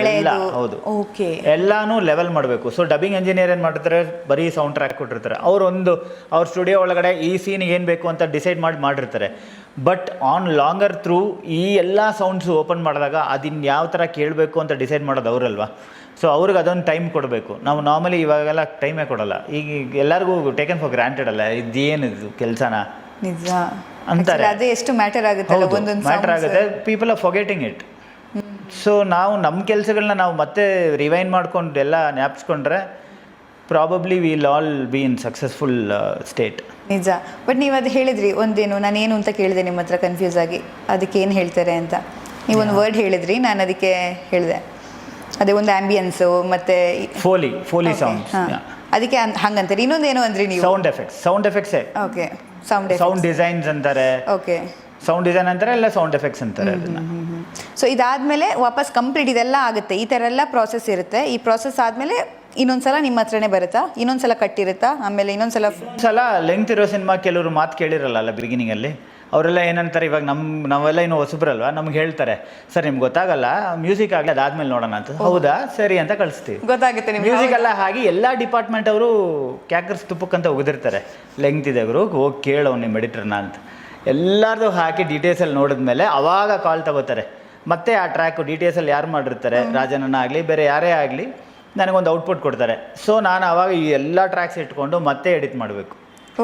ಹೌದು. ಓಕೆ, ಎಲ್ಲಾನು ಲೆವೆಲ್ ಮಾಡಬೇಕು. ಸೊ ಡಬ್ಬಿಂಗ್ ಇಂಜಿನಿಯರ್ ಏನು ಮಾಡ್ತಾರೆ, ಬರೀ ಸೌಂಡ್ ಟ್ರ್ಯಾಕ್ ಕೊಟ್ಟಿರ್ತಾರೆ. ಅವ್ರ ಸ್ಟುಡಿಯೋ ಒಳಗಡೆ ಈ ಸೀನಿಗೆ ಏನು ಬೇಕು ಅಂತ ಡಿಸೈಡ್ ಮಾಡಿರ್ತಾರೆ. ಬಟ್ ಆನ್ ಲಾಂಗರ್ ಥ್ರೂ ಈ ಎಲ್ಲ ಸೌಂಡ್ಸು ಓಪನ್ ಮಾಡಿದಾಗ ಅದನ್ನ ಯಾವ ಥರ ಕೇಳಬೇಕು ಅಂತ ಡಿಸೈಡ್ ಮಾಡೋದು ಅವರಲ್ವಾ. ಸೊ ಅವ್ರಿಗೆ ಅದೊಂದು ಟೈಮ್ ಕೊಡಬೇಕು. ನಾವು ನಾರ್ಮಲಿ ಇವಾಗೆಲ್ಲ ಟೈಮೇ ಕೊಡಲ್ಲ. ಈಗ ಎಲ್ಲರಿಗೂ ಟೇಕನ್ ಫಾರ್ ಗ್ರಾಂಟೆಡ್ ಅಲ್ಲ, ಇದೇನಿದು ಕೆಲಸನ ನಿಜ ಅಂತಾರೆ. ಅದೇ ಎಷ್ಟು ಮ್ಯಾಟರ್ ಆಗುತ್ತೆ, ಮ್ಯಾಟರ್ ಆಗುತ್ತೆ. People are forgetting it. So ನಾವು ನಮ್ಮ ಕೆಲಸಗಳನ್ನ ನಾವು ಮತ್ತೆ ರಿವೈನ್ ಮಾಡ್ಕೊಂಡು ಎಲ್ಲ ಜ್ಞಾಪಿಸ್ಕೊಂಡ್ರೆ probably will all be in successful state. ನಿಜ. ಬಟ್ ನೀವು ಅದು ಹೇಳಿದ್ರಿ ಒಂದೇನು, ನಾನೇನು ಅಂತ ಕೇಳಿದೆ ನಿಮ್ಮ ಹತ್ರ ಕನ್ಫ್ಯೂಸ್ ಆಗಿ, ಅದಕ್ಕೆ ಏನು ಹೇಳ್ತಾರೆ ಅಂತ ನೀವೊಂದು ವರ್ಡ್ ಹೇಳಿದ್ರಿ, ನಾನು ಅದಕ್ಕೆ ಹೇಳಿದೆ. ಅದೇ ಒಂದು ಆಂಬಿಯನ್ಸು ಮತ್ತೆ ಫೋಲಿ ಸೌಂಡ್, ಅದಕ್ಕೆ ಹಂಗಂತಾರೆ. ಇನ್ನೊಂದೇನು ಅಂದ್ರಿ ನೀವು? Sound effects. Okay, sound designs ಅಂತಾರೆ. ಓಕೆ, ಸೌಂಡ್ ಡಿಸೈನ್ ಅಂತಾರೆ, ಎಲ್ಲ ಸೌಂಡ್ ಎಫೆಕ್ಟ್ಸ್ ಅಂತಾರೆ ಅದನ್ನ. ಸೊ ಇದಾದ್ಮೇಲೆ ವಾಪಸ್ ಕಂಪ್ಲೀಟ್ ಇದೆಲ್ಲ ಆಗುತ್ತೆ, ಈ ಥರ ಎಲ್ಲ ಪ್ರಾಸೆಸ್ ಇರುತ್ತೆ. ಈ ಪ್ರಾಸೆಸ್ ಆದಮೇಲೆ ಇನ್ನೊಂದ್ಸಲ ನಿಮ್ಮ ಹತ್ರನೇ ಬರುತ್ತಾ? ಇನ್ನೊಂದ್ಸಲ ಕಟ್ಟಿರುತ್ತಾ? ಆಮೇಲೆ ಇನ್ನೊಂದ್ಸಲ ಲೆಂತ್ ಇರೋ ಸಿನಿಮಾ ಕೆಲವರು ಮಾತು ಕೇಳಿರಲ್ಲ ಬಿಗಿನಿಂಗಲ್ಲಿ. ಅವರೆಲ್ಲ ಏನಂತಾರೆ, ಇವಾಗ ನಾವೆಲ್ಲ ಇನ್ನೂ ಹೊಸಬ್ರಲ್ವಾ, ನಮ್ಗೆ ಹೇಳ್ತಾರೆ, ಸರ್ ನಿಮ್ಗೆ ಗೊತ್ತಾಗಲ್ಲ, ಮ್ಯೂಸಿಕ್ ಆಗಲಿ ಅದಾದ್ಮೇಲೆ ನೋಡೋಣ ಅಂತ. ಹೌದಾ, ಸರಿ ಅಂತ ಕಳಿಸ್ತೀವಿ. ಗೊತ್ತಾಗುತ್ತೆ ಮ್ಯೂಸಿಕ್ ಎಲ್ಲ ಹಾಗೆ ಎಲ್ಲ ಡಿಪಾರ್ಟ್ಮೆಂಟ್ ಅವರು ಕ್ಯಾಕರ್ಸ್ ತುಪ್ಪಕ್ಕಂತ ಒಗೆದಿರ್ತಾರೆ. ಲೆಂತ್ ಇದೆ ಅವರು, ಹೋಗಿ ಕೇಳೋ ನಿಮ್ಮ ಎಡಿಟರ್ನ ಅಂತ. ಎಲ್ಲರದು ಹಾಕಿ DTSಲ್ಲಿ ನೋಡಿದ್ಮೇಲೆ ಅವಾಗ ಕಾಲ್ ತಗೋತಾರೆ. ಮತ್ತೆ ಆ ಟ್ರ್ಯಾಕು DTSಲ್ಲಿ ಯಾರು ಮಾಡಿರ್ತಾರೆ, ರಾಜನನ್ನ ಆಗಲಿ ಬೇರೆ ಯಾರೇ ಆಗಲಿ, ನನಗೊಂದು ಔಟ್ಪುಟ್ ಕೊಡ್ತಾರೆ. ಸೊ ನಾನು ಆವಾಗ ಈ ಎಲ್ಲ ಟ್ರ್ಯಾಕ್ಸ್ ಇಟ್ಕೊಂಡು ಮತ್ತೆ ಎಡಿಟ್ ಮಾಡಬೇಕು.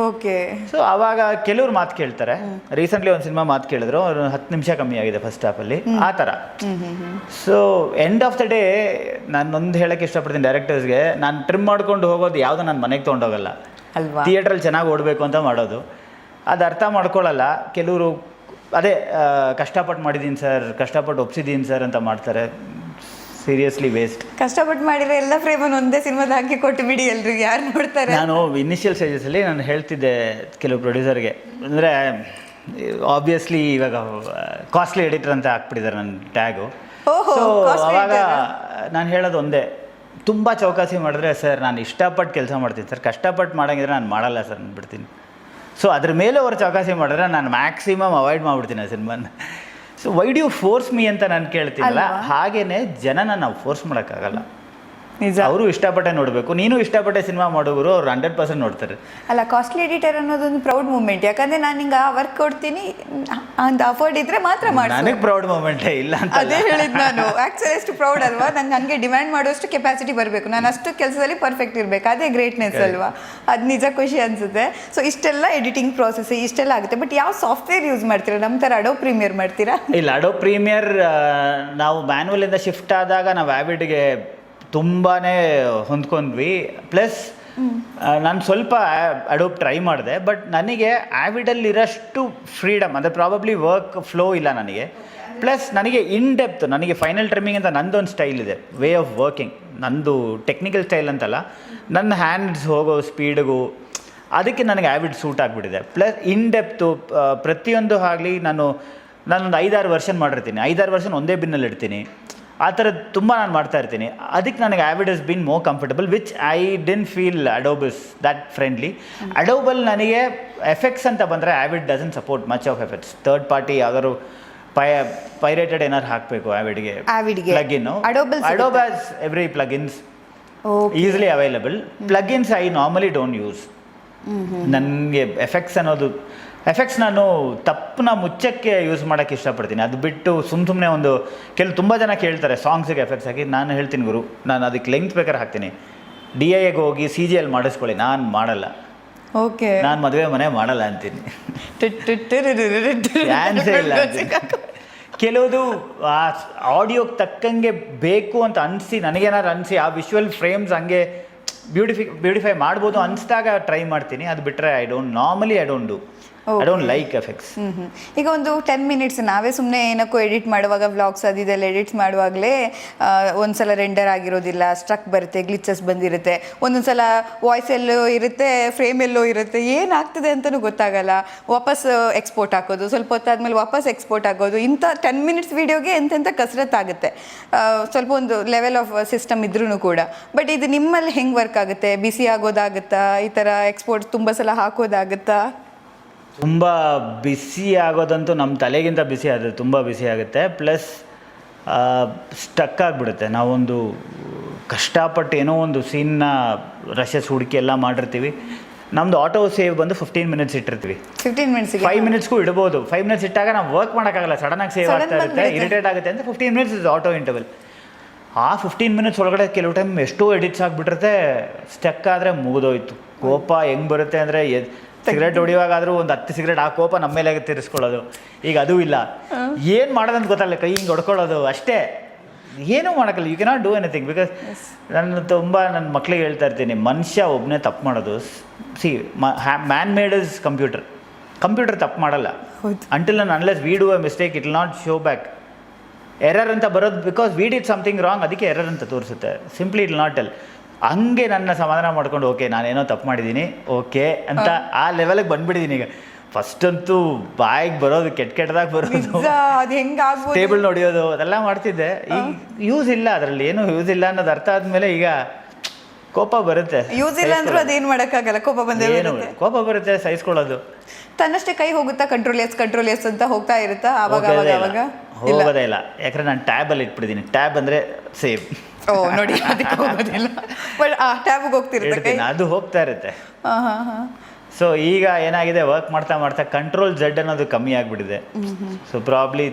ಓಕೆ. ಸೊ ಆವಾಗ ಕೆಲವ್ರು ಮಾತು ಕೇಳ್ತಾರೆ. ರೀಸೆಂಟ್ಲಿ ಒಂದು ಸಿನಿಮಾ ಮಾತು ಕೇಳಿದ್ರು, ಅವ್ರು 10 ನಿಮಿಷ ಕಮ್ಮಿ ಆಗಿದೆ ಫಸ್ಟ್ ಹಾಫಲ್ಲಿ, ಆ ಥರ. So end of the day ನಾನೊಂದು ಹೇಳೋಕ್ಕೆ ಇಷ್ಟಪಡ್ತೀನಿ ಡೈರೆಕ್ಟರ್ಸ್ಗೆ, ನಾನು ಟ್ರಿಮ್ ಮಾಡ್ಕೊಂಡು ಹೋಗೋದು ಯಾವುದೋ ನಾನು ಮನೆಗೆ ತೊಗೊಂಡೋಗಲ್ಲ ಅಲ್ವಾ, ಥಿಯೇಟ್ರಲ್ಲಿ ಚೆನ್ನಾಗಿ ಓಡಬೇಕು ಅಂತ ಮಾಡೋದು. ಅದು ಅರ್ಥ ಮಾಡ್ಕೊಳ್ಳಲ್ಲ ಕೆಲವರು. ಅದೇ ಕಷ್ಟಪಟ್ಟು ಮಾಡಿದ್ದೀನಿ ಸರ್, ಕಷ್ಟಪಟ್ಟು ಒಪ್ಸಿದ್ದೀನಿ ಸರ್ ಅಂತ ಮಾಡ್ತಾರೆ. Seriously waste. ಕಷ್ಟಪಟ್ಟು ಮಾಡಿರೋ ಎಲ್ಲ ಫ್ರೇಮನ್ನು ಒಂದೇ ಸಿನಿಮಾದ ಹಾಕಿ ಕೊಟ್ಟು ಬಿಡಿ, ಎಲ್ರಿಗೂ ಯಾರು ನೋಡ್ತಾರೆ. ನಾನು ಇನಿಷಿಯಲ್ ಸ್ಟೇಜಸಲ್ಲಿ ನಾನು ಹೇಳ್ತಿದ್ದೆ ಕೆಲವು ಪ್ರೊಡ್ಯೂಸರ್ಗೆ, ಅಂದರೆ ಆಬ್ವಿಯಸ್ಲಿ ಇವಾಗ ಕಾಸ್ಟ್ಲಿ ಎಡಿಟರ್ ಅಂತ ಹಾಕ್ಬಿಟ್ಟಿದ್ದಾರೆ ನನ್ನ ಟ್ಯಾಗು. ಸೊ ಅವಾಗ ನಾನು ಹೇಳೋದು ಒಂದೇ, ತುಂಬ ಚೌಕಾಸಿ ಮಾಡಿದ್ರೆ ಸರ್ ನಾನು ಇಷ್ಟಪಟ್ಟು ಕೆಲಸ ಮಾಡ್ತೀನಿ ಸರ್, ಕಷ್ಟಪಟ್ಟು ಮಾಡೋಂಗಿದ್ರೆ ನಾನು ಮಾಡಲ್ಲ ಸರ್ ಅಂದ್ಬಿಡ್ತೀನಿ. ಸೊ ಅದ್ರ ಮೇಲೆ ಅವ್ರು ಚೌಕಾಸಿ ಮಾಡಿದ್ರೆ ನಾನು ಮ್ಯಾಕ್ಸಿಮಮ್ ಅವಾಯ್ಡ್ ಮಾಡಿಬಿಡ್ತೀನಿ ಆ ಸಿನಿಮಾನ. So why do you force me ಅಂತ ನಾನು ಕೇಳ್ತೀನಲ್ಲ, ಹಾಗೇನೆ ಜನನ ನಾವು ಫೋರ್ಸ್ ಮಾಡೋಕ್ಕಾಗಲ್ಲ. ನಿಜ, ಅವರು ಇಷ್ಟಪಟ್ಟೆ ನೋಡಬೇಕು. ನೀನು ಇಷ್ಟಪಟ್ಟೆ ಸಿನಿಮಾ ಮಾಡೋರು ಅವ್ರು 100% ನೋಡ್ತಾರೆ. ಅಲ್ಲ, ಕಾಸ್ಟ್ಲಿ ಎಡಿಟರ್ ಅನ್ನೋದೊಂದು ಪ್ರೌಡ್ ಮೂಮೆಂಟ್. ಯಾಕಂದ್ರೆ ನಾನು ಹಿಂಗೆ ವರ್ಕ್ ಕೊಡ್ತೀನಿ ಅಂತ ಅಫೋರ್ಡ್ ಇದ್ರೆ ಮಾತ್ರ ಮಾಡಿ. ನನಗೆ ಪ್ರೌಡ್ ಮೂಮೆಂಟೇ ಇಲ್ಲ ಅಂತ ಅದೇ ಹೇಳಿದ್ ನಾನು. ಆ್ಯಕ್ಚುಲಿ ಎಷ್ಟು ಪ್ರೌಡ್ ಅಲ್ವಾ, ನಂಗೆ ಹಂಗೆ ಡಿಮ್ಯಾಂಡ್ ಮಾಡೋಷ್ಟು ಕೆಪಾಸಿಟಿ ಬರಬೇಕು, ನಾನು ಅಷ್ಟು ಕೆಲಸದಲ್ಲಿ ಪರ್ಫೆಕ್ಟ್ ಇರಬೇಕು. ಅದೇ ಗ್ರೇಟ್ನೆಸ್ ಅಲ್ವಾ, ಅದು ನಿಜ ಖುಷಿ ಅನಿಸುತ್ತೆ. ಸೊ ಇಷ್ಟೆಲ್ಲ ಎಡಿಟಿಂಗ್ ಪ್ರಾಸೆಸ್ ಇಷ್ಟೆಲ್ಲ ಆಗುತ್ತೆ. ಬಟ್ ಯಾವ ಸಾಫ್ಟ್ವೇರ್ ಯೂಸ್ ಮಾಡ್ತೀರಾ? ನಮ್ಮ ಥರ ಅಡೋಬ್ ಪ್ರೀಮಿಯರ್ ಮಾಡ್ತೀರಾ? ಇಲ್ಲ, ಅಡೋಬ್ ಪ್ರೀಮಿಯರ್ ನಾವು ಮ್ಯಾನ್ಯಲಿಂದ ಶಿಫ್ಟ್ ಆದಾಗ ನಾವು ಆವಿಡ್ಗೆ ತುಂಬಾ ಹೊಂದ್ಕೊಂಡ್ವಿ. ಪ್ಲಸ್ ನಾನು ಸ್ವಲ್ಪ ಅಡೋಬ್ ಟ್ರೈ ಮಾಡಿದೆ, ಬಟ್ ನನಗೆ ಆವಿಡಲ್ಲಿರೋಷ್ಟು ಫ್ರೀಡಮ್, ಅಂದರೆ ಪ್ರಾಬಬ್ಲಿ ವರ್ಕ್ ಫ್ಲೋ ಇಲ್ಲ ನನಗೆ. ಪ್ಲಸ್ ನನಗೆ ಇನ್ ಡೆಪ್ತ್, ನನಗೆ ಫೈನಲ್ ಟ್ರಿಮ್ಮಿಂಗ್ ಅಂತ ನಂದೊಂದು ಸ್ಟೈಲ್ ಇದೆ, ವೇ ಆಫ್ ವರ್ಕಿಂಗ್. ನಂದು ಟೆಕ್ನಿಕಲ್ ಸ್ಟೈಲ್ ಅಂತಲ್ಲ, ನನ್ನ ಹ್ಯಾಂಡ್ಸ್ ಹೋಗೋ ಸ್ಪೀಡ್ಗೂ ಅದಕ್ಕೆ ನನಗೆ ಆವಿಡ್ ಸೂಟ್ ಆಗಿಬಿಟ್ಟಿದೆ. ಪ್ಲಸ್ ಇನ್ ಡೆಪ್ತು ಪ್ರತಿಯೊಂದು ಆಗಲಿ ನಾನೊಂದು 5-6 ವರ್ಷನ್ ಮಾಡಿರ್ತೀನಿ. 5-6 ವರ್ಷನ್ ಒಂದೇ ಬಿನ್ನಲ್ಲಿ ಇಡ್ತೀನಿ. ಆ ಥರದ್ದು ತುಂಬ ನಾನು ಮಾಡ್ತಾ ಇರ್ತೀನಿ. ಅದಕ್ಕೆ ನನಗೆ Avid is been more comfortable, which I didn't feel Adobe is that friendly. ಅಡೋಬಲ್ ನನಗೆ ಎಫೆಕ್ಟ್ಸ್ ಅಂತ ಬಂದರೆ Avid doesn't support much of effects. Third party ಯಾವ್ದಾದ್ರು ಪೈರೇಟೆಡ್ ಏನಾರು ಹಾಕಬೇಕು ಆ್ಯವಿಡ್ಗೆ plugin. Adobe has every plugins easily available. Plugins I normally don't use. ನನಗೆ effects ನಾನು ತಪ್ಪನ್ನ ಮುಚ್ಚಕ್ಕೆ ಯೂಸ್ ಮಾಡೋಕ್ಕೆ ಇಷ್ಟಪಡ್ತೀನಿ. ಅದು ಬಿಟ್ಟು ಸುಮ್ಮನೆ ಒಂದು ತುಂಬ ಜನ ಕೇಳ್ತಾರೆ ಸಾಂಗ್ಸಿಗೆ ಎಫೆಕ್ಟ್ಸ್ ಹಾಕಿ. ನಾನು ಹೇಳ್ತೀನಿ ಗುರು, ನಾನು ಅದಕ್ಕೆ ಲೆಂತ್ ಬೇಕಾದ್ರೆ ಹಾಕ್ತೀನಿ. DIAಗೆ ಹೋಗಿ CGL ಮಾಡಿಸ್ಕೊಳ್ಳಿ, ನಾನು ಮಾಡಲ್ಲ. ಓಕೆ, ನಾನು ಮದುವೆ ಮನೆ ಮಾಡಲ್ಲ ಅಂತೀನಿ. ಚಾನ್ಸೇ ಇಲ್ಲ. ಕೆಲವುದು ಆ ಆಡಿಯೋಗೆ ತಕ್ಕಂಗೆ ಬೇಕು ಅಂತ ಅನಿಸಿ, ನನಗೇನಾದ್ರು ಅನಿಸಿ ಆ ವಿಶ್ವಲ್ ಫ್ರೇಮ್ಸ್ ಹಂಗೆ ಬ್ಯೂಟಿಫೈ ಮಾಡ್ಬೋದು ಅನಿಸಿದಾಗ ಟ್ರೈ ಮಾಡ್ತೀನಿ. ಅದು ಬಿಟ್ಟರೆ I don't do. I don't like effects. ಈಗ ಒಂದು 10 ಮಿನಿಟ್ಸ್ ನಾವೇ ಸುಮ್ಮನೆ ಏನಕ್ಕೋ ಎಡಿಟ್ ಮಾಡುವಾಗ ವ್ಲಾಗ್ಸ್ ಅದೆಲ್ಲ ಎಡಿಟ್ ಮಾಡುವಾಗಲೇ ಒಂದ್ಸಲ ರೆಂಡರ್ ಆಗಿರೋದಿಲ್ಲ, ಸ್ಟ್ರಕ್ ಬರುತ್ತೆ, ಗ್ಲಿಚಸ್ ಬಂದಿರುತ್ತೆ, ಒಂದೊಂದ್ಸಲ ವಾಯ್ಸ್ ಎಲ್ಲೋ ಇರುತ್ತೆ, ಫ್ರೇಮ್ ಎಲ್ಲೋ ಇರುತ್ತೆ, ಏನಾಗ್ತಿದೆ ಅಂತಲೂ ಗೊತ್ತಾಗಲ್ಲ. ವಾಪಸ್ ಎಕ್ಸ್ಪೋರ್ಟ್ ಹಾಕೋದು, ಸ್ವಲ್ಪ ಹೊತ್ತಾದ್ಮೇಲೆ ವಾಪಸ್ ಎಕ್ಸ್ಪೋರ್ಟ್ ಆಗೋದು, ಇಂಥ 10 ಮಿನಿಟ್ಸ್ ವೀಡಿಯೋಗೆ ಎಂತೆಂಥ ಕಸರತ್ತಾಗುತ್ತೆ. ಸ್ವಲ್ಪ ಒಂದು ಲೆವೆಲ್ ಆಫ್ ಸಿಸ್ಟಮ್ ಇದ್ರೂ ಕೂಡ. ಬಟ್ ಇದು ನಿಮ್ಮಲ್ಲಿ ಹೆಂಗೆ ವರ್ಕ್ ಆಗುತ್ತೆ? ಬಿಸಿ ಆಗೋದಾಗುತ್ತಾ? ಈ ಥರ ಎಕ್ಸ್ಪೋರ್ಟ್ ತುಂಬ ಸಲ ಹಾಕೋದಾಗುತ್ತಾ? ತುಂಬ ಬಿಸಿ ಆಗೋದಂತೂ ನಮ್ಮ ತಲೆಗಿಂತ ಬಿಸಿ ಆಗುತ್ತೆ, ತುಂಬ ಬಿಸಿ ಆಗುತ್ತೆ. ಪ್ಲಸ್ ಸ್ಟಕ್ ಆಗಿಬಿಡುತ್ತೆ. ನಾವೊಂದು ಕಷ್ಟಪಟ್ಟು ಏನೋ ಒಂದು ಸೀನ್ನ ರಶಸ್ ಹುಡುಕಿ ಎಲ್ಲ ಮಾಡಿರ್ತೀವಿ. ನಮ್ಮದು ಆಟೋ ಸೇವ್ ಬಂದು 15 ಮಿನಿಟ್ಸ್ ಇಟ್ಟಿರ್ತೀವಿ. 15 ಮಿನಿಟ್ಸ್ಗೆ 5 ಮಿನಿಟ್ಸ್ಗೂ ಇಡ್ಬೋದು. 5 ಮಿನಿಟ್ಸ್ ಇಟ್ಟಾಗ ನಾವು ವರ್ಕ್ ಮಾಡೋಕ್ಕಾಗಲ್ಲ, ಸಡನ್ನಾಗಿ ಸೇವ್ ಆಗ್ತಾ ಇರುತ್ತೆ, ಇರಿಟೇಟ್ ಆಗುತ್ತೆ ಅಂತ 15 ಮಿನಿಟ್ಸ್ ಇಸ್ ಆಟೋ ಇಂಟರ್ವಲ್. ಆ 15 ಮಿನಿಟ್ಸ್ ಒಳಗಡೆ ಕೆಲವು ಟೈಮ್ ಎಷ್ಟೋ ಎಡಿಟ್ಸ್ ಆಗಿಬಿಟ್ಟಿರುತ್ತೆ. ಸ್ಟಕ್ ಆದರೆ ಮುಗಿದೋಯ್ತು. ಕೋಪ ಹೆಂಗೆ ಬರುತ್ತೆ ಅಂದರೆ, ಸಿಗರೇಟ್ ಹೊಡಿಯುವಾಗಾದರೂ ಒಂದು 10 ಸಿಗರೇಟ್ ಆ ಕೋಪ ನಮ್ಮ ಮೇಲೆ ತಿರ್ಸ್ಕೊಳ್ಳೋದು. ಈಗ ಅದೂ ಇಲ್ಲ. ಏನು ಮಾಡೋದಂತ ಗೊತ್ತಾಗಲ್ಲ, ಕೈ ಹಿಂಗೆ ಹೊಡ್ಕೊಳ್ಳೋದು ಅಷ್ಟೇ, ಏನೂ ಮಾಡೋಕ್ಕಲ್ಲ. You cannot do anything. Because ನನ್ನ ಮಕ್ಳಿಗೆ ಹೇಳ್ತಾ ಇರ್ತೀನಿ, ಮನುಷ್ಯ ಒಬ್ಬನೇ ತಪ್ಪು ಮಾಡೋದು. ಮ್ಯಾನ್ ಮೇಡ್ ಇಸ್ ಕಂಪ್ಯೂಟರ್ ತಪ್ಪು ಮಾಡಲ್ಲ. Until unless we do a mistake it will not show back. Error ಅಂತ ಬರೋದು because we did something wrong, ಅದಕ್ಕೆ ಎರರ್ ಅಂತ ತೋರಿಸುತ್ತೆ. Simply it will not tell. ಹಂಗೆ ನನ್ನ ಸಮಾಧಾನ ಮಾಡ್ಕೊಂಡು ಓಕೆ ನಾನೇನೋ ತಪ್ಪು ಮಾಡಿದ್ದೀನಿ ಓಕೆ ಅಂತ ಆ ಲೆವೆಲಿಗೆ ಬಂದ್ಬಿಟ್ಟಿದ್ದೀನಿ. ಈಗ ಫಸ್ಟ್ ಅಂತೂ ಬಾಯಿಗೆ ಬರೋದು ಕೆಟ್ಟದಾಗಿ ಬರೋದು, ಟೇಬಲ್ ನೋಡಿಯೋದು ಅದೆಲ್ಲ ಮಾಡ್ತಿದ್ದೆ. ಈಗ ಯೂಸ್ ಇಲ್ಲ, ಅದರಲ್ಲಿ ಏನೂ ಯೂಸ್ ಇಲ್ಲ ಅನ್ನೋದು ಅರ್ಥ ಆದಮೇಲೆ ಈಗ ಕೋಪ ಬರುತ್ತೆ. ಯೂಸ್ ಇಲ್ಲ ಅಂದ್ರೂ ಅದೇನು ಮಾಡೋಕ್ಕಾಗಲ್ಲ, ಕೋಪ ಬರುತ್ತೆ, ಸಹಿಸ್ಕೊಳ್ಳೋದು. ತನ್ನಷ್ಟೇ ಕೈ ಹೋಗುತ್ತಾ, ಕಂಟ್ರೋಲ್ ಎಸ್ ಅಂತ ಹೋಗ್ತಾ ಇರುತ್ತಾ? ಹೋಗೋದೇ ಇಲ್ಲ. ಯಾಕಂದ್ರೆ ನಾನು ಟ್ಯಾಬಲ್ಲಿ ಇಟ್ಬಿಟ್ಟಿದ್ದೀನಿ. ಟ್ಯಾಬ್ ಅಂದರೆ ಸೇವ್. ನೋಡಿ, ಅದಕ್ಕೆ ಹೋಗೋದಿಲ್ಲ, ಬಟ್ ಆ ಟ್ಯಾಬ್ಗೆ ಹೋಗ್ತಿರುತ್ತೆ, ಅದು ಹೋಗ್ತಾ ಇರುತ್ತೆ. ಸೊ ಈಗ ಏನಾಗಿದೆ, ವರ್ಕ್ ಮಾಡ್ತಾ ಕಂಟ್ರೋಲ್ Z ಅನ್ನೋದು ಕಮ್ಮಿ ಆಗಿಬಿಟ್ಟಿದೆ. ಸೊ ಪ್ರಾಬ್ಲಿ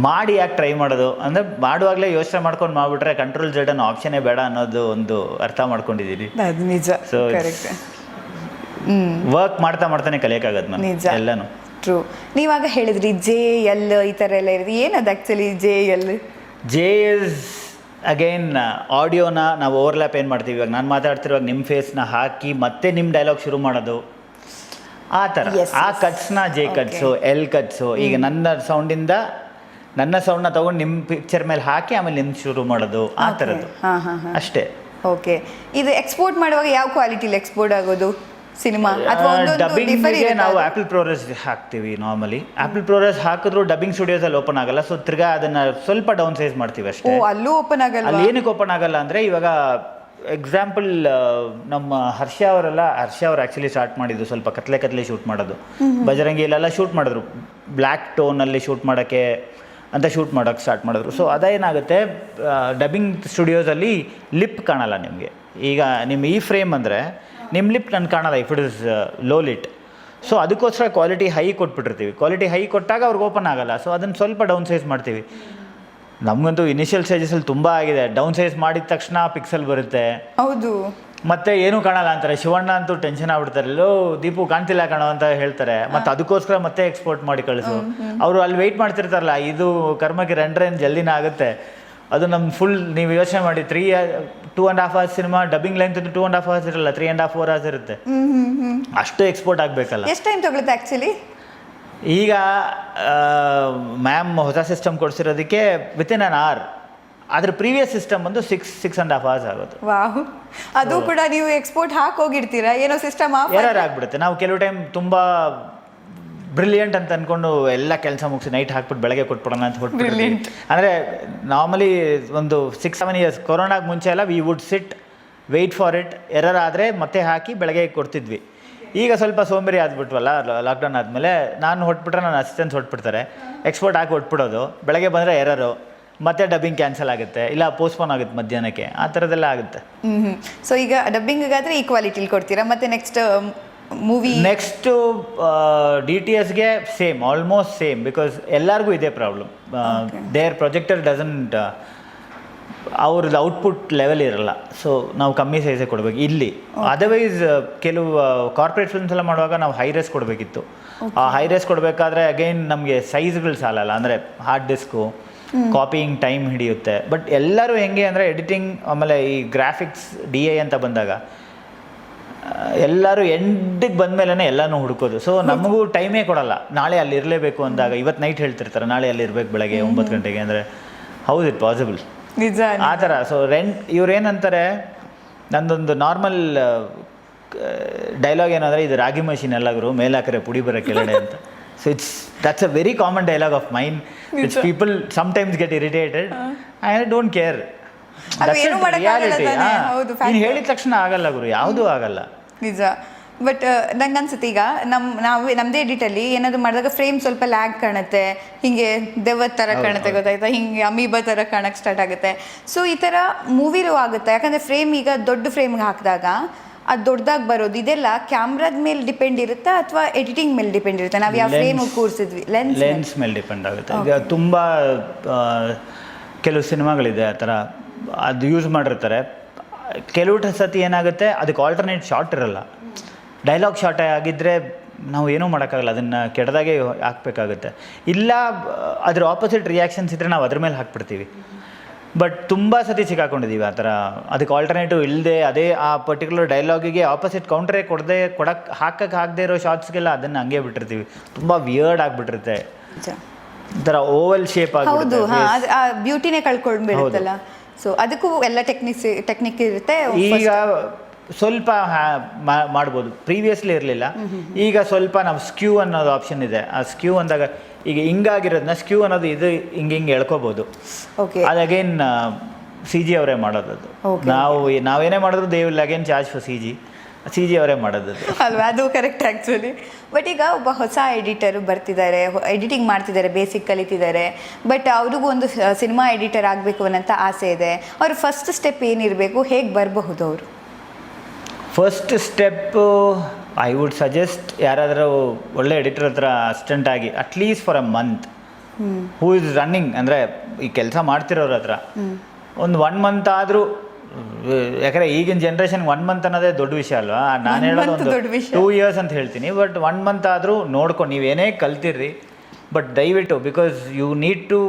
ಮಾಡಿ ಯಾಕೆ ಟ್ರೈ ಮಾಡೋದು ಅಂದರೆ, ಮಾಡುವಾಗಲೇ ಯೋಚನೆ ಮಾಡ್ಕೊಂಡು ಮಾಡಿಬಿಟ್ರೆ ಕಂಟ್ರೋಲ್ Z ಅನ್ನೋ ಆಪ್ಷನ್ನೇ ಬೇಡ ಅನ್ನೋದು ಒಂದು ಅರ್ಥ ಮಾಡ್ಕೊಂಡಿದ್ದೀನಿ. ಅದು ನಿಜ. ಸೊ ವರ್ಕ್ ಮಾಡ್ತಾನೆ ಕಲಿಯೋಕ್ಕಾಗತ್ತೆ ನಾನು ಎಲ್ಲನೂ. ಟ್ರೂ. ನೀವಾಗ ಹೇಳಿದ್ರಿ JL ಈ ಥರ ಎಲ್ಲ ಇರೋದು, ಏನದು ಆ್ಯಕ್ಚುಲಿ JL? ಇಸ್ ಅಗೈನ್ ಆಡಿಯೋನ ನಾವು ಓವರ್ಲ್ಯಾಪ್ ಏನು ಮಾಡ್ತೀವಿ. ಇವಾಗ ನಾನು ಮಾತಾಡ್ತಿರುವಾಗ ನಿಮ್ಮ ಫೇಸ್ನ ಹಾಕಿ ಮತ್ತೆ ನಿಮ್ಮ ಡೈಲಾಗ್ ಶುರು ಮಾಡೋದು, ಆ ಥರ. ಆ ಕಟ್ಸ್ನ J ಕಟ್ಸು, L ಕಟ್ಸು. ಈಗ ನನ್ನ ಸೌಂಡ್ನ ತೊಗೊಂಡು ನಿಮ್ಮ ಪಿಕ್ಚರ್ ಮೇಲೆ ಹಾಕಿ ಆಮೇಲೆ ನಿಮ್ಮ ಶುರು ಮಾಡೋದು, ಆ ಥರದ್ದು ಅಷ್ಟೇ. ಓಕೆ. ಇದು ಎಕ್ಸ್ಪೋರ್ಟ್ ಮಾಡುವಾಗ ಯಾವ ಕ್ವಾಲಿಟಿಲಿ ಎಕ್ಸ್ಪೋರ್ಟ್ ಆಗೋದು ಸಿನಿಮಾ? ಡಬ್ಬಿಂಗ್ಗೆ ನಾವು ಆ್ಯಪಲ್ ಪ್ರೋರೆಸ್ ಹಾಕ್ತೀವಿ. ನಾರ್ಮಲಿ ಆ್ಯಪಲ್ ಪ್ರೋರೆಸ್ ಹಾಕಿದ್ರು ಡಬ್ಬಿಂಗ್ ಸ್ಟುಡಿಯೋಸಲ್ಲಿ ಓಪನ್ ಆಗಲ್ಲ. ಸೊ ತಿರ್ಗಾ ಅದನ್ನು ಸ್ವಲ್ಪ ಡೌನ್ ಸೈಜ್ ಮಾಡ್ತೀವಿ ಅಷ್ಟೇ. ಅಲ್ಲೂ ಓಪನ್ ಆಗಲ್ಲ. ಅಲ್ಲಿ ಏನಕ್ಕೆ ಓಪನ್ ಆಗಲ್ಲ ಅಂದರೆ, ಇವಾಗ ಎಕ್ಸಾಂಪಲ್ ನಮ್ಮ ಹರ್ಷ ಅವರು ಆ್ಯಕ್ಚುಲಿ ಸ್ಟಾರ್ಟ್ ಮಾಡಿದ್ದು ಸ್ವಲ್ಪ ಕತ್ಲೆ ಶೂಟ್ ಮಾಡೋದು. ಬಜರಂಗಿಲೆಲ್ಲ ಶೂಟ್ ಮಾಡಿದ್ರು, ಬ್ಲ್ಯಾಕ್ ಟೋನಲ್ಲಿ ಶೂಟ್ ಮಾಡೋಕ್ಕೆ ಸ್ಟಾರ್ಟ್ ಮಾಡಿದ್ರು. ಸೊ ಅದೇನಾಗುತ್ತೆ, ಡಬ್ಬಿಂಗ್ ಸ್ಟುಡಿಯೋಸಲ್ಲಿ ಲಿಪ್ ಕಾಣಲ್ಲ ನಿಮಗೆ. ಈಗ ನಿಮ್ಮ ಈ ಫ್ರೇಮ್ ಅಂದರೆ ನಿಮ್ಮ ಲಿಪ್ ನನಗೆ ಕಾಣಲ್ಲ if it is low lit. So ಅದಕ್ಕೋಸ್ಕರ ಕ್ವಾಲಿಟಿ ಹೈ ಕೊಟ್ಬಿಟ್ಟಿರ್ತೀವಿ. ಕ್ವಾಲಿಟಿ ಹೈ ಕೊಟ್ಟಾಗ ಅವ್ರಿಗೆ ಓಪನ್ ಆಗಲ್ಲ. ಸೊ ಅದನ್ನು ಸ್ವಲ್ಪ ಡೌನ್ ಸೈಜ್ ಮಾಡ್ತೀವಿ. ನಮಗಂತೂ ಇನಿಷಿಯಲ್ ಸ್ಟೇಜಸಲ್ಲಿ ತುಂಬ ಆಗಿದೆ. ಡೌನ್ ಸೈಜ್ ಮಾಡಿದ ತಕ್ಷಣ ಪಿಕ್ಸೆಲ್ ಬರುತ್ತೆ. ಹೌದು. ಮತ್ತೆ ಏನೂ ಕಾಣಲ್ಲ ಅಂತಾರೆ. ಶಿವಣ್ಣ ಅಂತೂ ಟೆನ್ಷನ್ ಆಗ್ಬಿಡ್ತಾರೆ, ಎಲ್ಲೋ ದೀಪು ಕಾಣ್ತಿಲ್ಲ ಕಾಣೋ ಅಂತ ಹೇಳ್ತಾರೆ. ಮತ್ತು ಅದಕ್ಕೋಸ್ಕರ ಮತ್ತೆ ಎಕ್ಸ್ಪೋರ್ಟ್ ಮಾಡಿ ಕಳಿಸು. ಅವರು ಅಲ್ಲಿ ವೆಯ್ಟ್ ಮಾಡ್ತಿರ್ತಾರಲ್ಲ, ಇದು ಕರ್ಮಕ್ಕೆ ರೆಂಡ್ರೇನು ಜಲ್ದಿನ ಆಗುತ್ತೆ. ಅದು ನಮ್ಮ ಫುಲ್ ನೀವು ಯೋಚನೆ ಮಾಡಿ 2.5 hours cinema dubbing length 2.5 hours ಇರಲ್ಲ, 3.5 4 hours ಇರುತ್ತೆ. ಅಷ್ಟು ಎಕ್ಸ್ಪೋರ್ಟ್ ಆಗಬೇಕಲ್ಲ. ಎಷ್ಟು ಟೈಮ್ ತಗೊಳುತ್ತೆ ಆ್ಯಕ್ಚುಲಿ? ಈಗ ಮ್ಯಾಮ್ ಹೊಸ ಸಿಸ್ಟಮ್ ಕೊಡಿಸಿರೋದಕ್ಕೆ ವಿತಿನ್ ಅನ್ ಅವರ್. ಅದ್ರ ಪ್ರೀವಿಯಸ್ ಸಿಸ್ಟಮ್ ಬಂದು 6.5 hours ಆಗೋದು. ವಾಹ್. ಅದು ಕೂಡ ನೀವು ಎಕ್ಸ್ಪೋರ್ಟ್ ಹಾಕೋಗಿರ್ತೀರಾ, ಏನೋ ಸಿಸ್ಟಮ್ ಎರರ್ ಆಗ್ಬಿಡುತ್ತೆ. ನಾವು ಕೆಲವು ಟೈಮ್ ತುಂಬ ಬ್ರಿಲಿಯಂಟ್ ಅಂತ ಅಂದ್ಕೊಂಡು ಎಲ್ಲ ಕೆಲಸ ಮುಗಿಸಿ ನೈಟ್ ಹಾಕ್ಬಿಟ್ಟು ಬೆಳಗ್ಗೆ ಕೊಟ್ಬಿಡೋಣ ಅಂತ ಹೊಟ್ಬಿಡ್ತೀವಿ. ಅಂದರೆ ನಾರ್ಮಲಿ ಒಂದು 6-7 ಇಯರ್ಸ್ ಕೊರೋನಾಗೆ ಮುಂಚೆ ಎಲ್ಲ we would sit wait for it, error ಆದರೆ ಮತ್ತೆ ಹಾಕಿ ಬೆಳಗ್ಗೆ ಕೊಡ್ತಿದ್ವಿ. ಈಗ ಸ್ವಲ್ಪ ಸೋಂಬೇರಿ ಆದ್ಬಿಟ್ವಲ್ಲ ಲಾಕ್ಡೌನ್ ಆದಮೇಲೆ, ನಾನು ಹೊಟ್ಬಿಟ್ರೆ ನನ್ನ ಅಸಿಸ್ಟೆಂಟ್ಸ್ ಹೊಟ್ಬಿಡ್ತಾರೆ, ಎಕ್ಸ್ಪೋರ್ಟ್ ಹಾಕಿ ಹೊಟ್ಬಿಡೋದು, ಬೆಳಗ್ಗೆ ಬಂದರೆ ಎರರು, ಮತ್ತೆ ಡಬ್ಬಿಂಗ್ ಕ್ಯಾನ್ಸಲ್ ಆಗುತ್ತೆ, ಇಲ್ಲ ಪೋಸ್ಟ್ಪೋನ್ ಆಗುತ್ತೆ ಮಧ್ಯಾಹ್ನಕ್ಕೆ, ಆ ಥರದ್ದೆಲ್ಲ ಆಗುತ್ತೆ. ಸೊ ಈಗ ಡಬ್ಬಿಂಗಿಗಾದರೆ ಈ ಕ್ವಾಲಿಟಿಲಿ ಕೊಡ್ತೀರಾ, ಮತ್ತು ನೆಕ್ಸ್ಟ್ ಮೂವಿ ನೆಕ್ಸ್ಟು DTSಗೆ ಸೇಮ್, ಆಲ್ಮೋಸ್ಟ್ ಸೇಮ್, ಬಿಕಾಸ್ ಎಲ್ಲರಿಗೂ ಇದೇ ಪ್ರಾಬ್ಲಮ್. ದೇರ್ ಪ್ರೊಜೆಕ್ಟರ್ ಡಸಂಟ್, ಅವ್ರದ್ದು ಔಟ್ಪುಟ್ ಲೆವೆಲ್ ಇರಲ್ಲ, ಸೊ ನಾವು ಕಮ್ಮಿ ಸೈಜೇ ಕೊಡಬೇಕು ಇಲ್ಲಿ. ಅದರ್ವೈಸ್ ಕೆಲವು ಕಾರ್ಪೊರೇಟ್ ಫಿಲ್ಮ್ಸ್ ಎಲ್ಲ ಮಾಡುವಾಗ ನಾವು ಹೈ ರೇಸ್ ಕೊಡಬೇಕಿತ್ತು. ಆ ಹೈ ರೇಸ್ ಕೊಡಬೇಕಾದ್ರೆ ಅಗೈನ್ ನಮಗೆ ಸೈಜ್ಗಳು ಸಾಲಲ್ಲ, ಅಂದರೆ ಹಾರ್ಡ್ ಡಿಸ್ಕು ಕಾಪಿಯಿಂಗ್ ಟೈಮ್ ಹಿಡಿಯುತ್ತೆ. ಬಟ್ ಎಲ್ಲರೂ ಹೆಂಗೆ ಅಂದರೆ ಎಡಿಟಿಂಗ್ ಆಮೇಲೆ ಈ ಗ್ರಾಫಿಕ್ಸ್ DI ಅಂತ ಬಂದಾಗ ಎಲ್ಲರೂ ಎಂಡಿಗೆ ಬಂದಮೇಲೆ ಎಲ್ಲನೂ ಹುಡುಕೋದು. ಸೊ ನಮಗೂ ಟೈಮೇ ಕೊಡಲ್ಲ. ನಾಳೆ ಅಲ್ಲಿ ಇರಲೇಬೇಕು ಅಂದಾಗ ಇವತ್ತು ನೈಟ್ ಹೇಳ್ತಿರ್ತಾರೆ ನಾಳೆ ಅಲ್ಲಿ ಇರಬೇಕು ಬೆಳಗ್ಗೆ 9 ಗಂಟೆಗೆ, ಅಂದರೆ ಹೌಸ್ ಇಟ್ ಪಾಸಿಬಲ್ ನಿಜ ಆ ಥರ. ಸೊ ಇವ್ರೇನಂತಾರೆ, ನಂದೊಂದು ನಾರ್ಮಲ್ ಡೈಲಾಗ್ ಏನಂದರೆ, ಇದು ರಾಗಿ ಮಷೀನ್ ಎಲ್ಲಾದ್ರು ಮೇಲಾಕರೆ ಪುಡಿ ಬರೋ ಕೆಳಗಡೆ ಅಂತ. So that's a very common dialogue of main which people sometimes get irritated. I don't care, reality. ನೀನು ಹೇಳಿದ ತಕ್ಷಣ ಆಗಲ್ಲ ಗುರು, ಯಾವುದೂ ಆಗಲ್ಲ. ನಿಜ. ಬಟ್ ನಂಗೆ ಅನ್ಸುತ್ತೆ ಈಗ ನಮ್ಮದೇ ಎಡಿಟಲ್ಲಿ ಏನಾದರೂ ಮಾಡಿದಾಗ ಫ್ರೇಮ್ ಸ್ವಲ್ಪ ಲ್ಯಾಗ್ ಕಾಣುತ್ತೆ, ಹೀಗೆ ದೆವ್ವದ ಥರ ಕಾಣುತ್ತೆ, ಗೊತ್ತಾಯ್ತಾ, ಹಿಂಗೆ ಅಮೀಬಾ ಥರ ಕಾಣಕ್ಕೆ ಸ್ಟಾರ್ಟ್ ಆಗುತ್ತೆ. ಸೊ ಈ ಥರ ಮೂವಿಲೂ ಆಗುತ್ತೆ, ಯಾಕಂದರೆ ಫ್ರೇಮ್ ಈಗ ದೊಡ್ಡ ಫ್ರೇಮ್ಗೆ ಹಾಕಿದಾಗ ಅದು ದೊಡ್ಡದಾಗಿ ಬರೋದು, ಇದೆಲ್ಲ ಕ್ಯಾಮ್ರಾದ ಮೇಲೆ ಡಿಪೆಂಡ್ ಇರುತ್ತಾ ಅಥವಾ ಎಡಿಟಿಂಗ್ ಮೇಲೆ ಡಿಪೆಂಡ್ ಇರುತ್ತೆ? ನಾವು ಯಾವ ಫ್ರೇಮ್ ಕೂರಿಸಿದ್ವಿ, ಲೆನ್ಸ್ ಮೇಲೆ ಡಿಪೆಂಡ್ ಆಗುತ್ತೆ. ಈಗ ತುಂಬ ಕೆಲವು ಸಿನಿಮಾಗಳಿದೆ ಆ ಥರ, ಅದು ಯೂಸ್ ಮಾಡಿರ್ತಾರೆ. ಕೆಲವು ಸತಿ ಏನಾಗುತ್ತೆ, ಅದಕ್ಕೆ ಆಲ್ಟರ್ನೇಟ್ ಶಾಟ್ ಇರಲ್ಲ. ಡೈಲಾಗ್ ಶಾರ್ಟ್ ಆಗಿದ್ದರೆ ನಾವು ಏನೂ ಮಾಡೋಕ್ಕಾಗಲ್ಲ, ಅದನ್ನು ಕೆಟ್ಟದಾಗೆ ಹಾಕಬೇಕಾಗುತ್ತೆ. ಇಲ್ಲ ಅದ್ರ ಆಪೋಸಿಟ್ ರಿಯಾಕ್ಷನ್ಸ್ ಇದ್ದರೆ ನಾವು ಅದ್ರ ಮೇಲೆ ಹಾಕ್ಬಿಡ್ತೀವಿ. ಬಟ್ ತುಂಬ ಸತಿ ಸಿಕ್ಕಾಕೊಂಡಿದ್ದೀವಿ ಆ ಥರ, ಅದಕ್ಕೆ ಆಲ್ಟರ್ನೇಟಿವ್ ಇಲ್ಲದೆ ಅದೇ ಆ ಪರ್ಟಿಕ್ಯುಲರ್ ಡೈಲಾಗಿಗೆ ಆಪೋಸಿಟ್ ಕೌಂಟ್ರೇ ಹಾಕದೇ ಇರೋ ಶಾರ್ಟ್ಸ್ಗೆಲ್ಲ ಅದನ್ನು ಹಂಗೆ ಬಿಟ್ಟಿರ್ತೀವಿ. ತುಂಬ ವಿಯರ್ಡ್ ಆಗಿಬಿಟ್ಟಿರುತ್ತೆ, ಈ ಥರ ಓವಲ್ ಶೇಪ್ ಹೌದು. ಆ ಬ್ಯೂಟಿನೇ ಕಳ್ಕೊಂಡ್ಬಿಡುತ್ತಲ್ಲ. ಸೊ ಅದಕ್ಕೂ ಎಲ್ಲ ಟೆಕ್ನಿಕ್ ಇರುತ್ತೆ. ಈಗ ಸ್ವಲ್ಪ ಮಾಡ್ಬೋದು, ಪ್ರೀವಿಯಸ್ಲಿ ಇರಲಿಲ್ಲ. ಈಗ ಸ್ವಲ್ಪ ನಾವು ಸ್ಕ್ಯೂ ಅನ್ನೋದು ಆಪ್ಷನ್ ಇದೆ. ಆ ಸ್ಕ್ಯೂ ಅಂದಾಗ ಈಗ ಹಿಂಗಾಗಿರೋದನ್ನ ಸ್ಕ್ಯೂ ಅನ್ನೋದು ಇದು ಹಿಂಗೆ ಎಳ್ಕೋಬೋದು. ಅದು ಅಗೇನ್ CG ಅವರೇ ಮಾಡೋದು. ನಾವೇನೇ ಮಾಡಿದ್ರು they will again charge for CG ಅವರೇ ಮಾಡೋದು ಅಲ್ವಾ? ಅದು ಕರೆಕ್ಟ್ ಆ್ಯಕ್ಚುಲಿ. ಬಟ್ ಈಗ ಒಬ್ಬ ಹೊಸ ಎಡಿಟರು ಬರ್ತಿದ್ದಾರೆ, ಎಡಿಟಿಂಗ್ ಮಾಡ್ತಿದ್ದಾರೆ, ಬೇಸಿಕ್ ಕಲಿತಿದ್ದಾರೆ. ಬಟ್ ಅವ್ರಿಗೂ ಒಂದು ಸಿನಿಮಾ ಎಡಿಟರ್ ಆಗಬೇಕು ಅನ್ನೋಂಥ ಆಸೆ ಇದೆ. ಅವ್ರ ಫಸ್ಟ್ ಸ್ಟೆಪ್ ಏನಿರಬೇಕು, ಹೇಗೆ ಬರಬಹುದು ಅವರು? First step I would suggest, ಯಾರಾದರೂ ಒಳ್ಳೆ ಎಡಿಟರ್ ಹತ್ರ ಅಸಿಸ್ಟೆಂಟ್ ಆಗಿ at least for a month, who is running, ಅಂದರೆ ಈ ಕೆಲಸ ಮಾಡ್ತಿರೋರ ಹತ್ರ ಒಂದು 1 ಮಂತ್ ಆದರೂ. ಯಾಕಂದರೆ ಈಗಿನ ಜನ್ರೇಷನ್ಗೆ 1 ಮಂತ್ ಅನ್ನೋದೇ ದೊಡ್ಡ ವಿಷಯ ಅಲ್ವಾ? ನಾನು ಹೇಳೋದು ಒಂದು 2 ಇಯರ್ಸ್ ಅಂತ ಹೇಳ್ತೀನಿ. ಬಟ್ 1 ಮಂತ್ ಆದರೂ ನೋಡ್ಕೊಂಡು ನೀವೇನೇ ಕಲ್ತಿರ್ರಿ, ಬಟ್ ದಯವಿಟ್ಟು, because you need to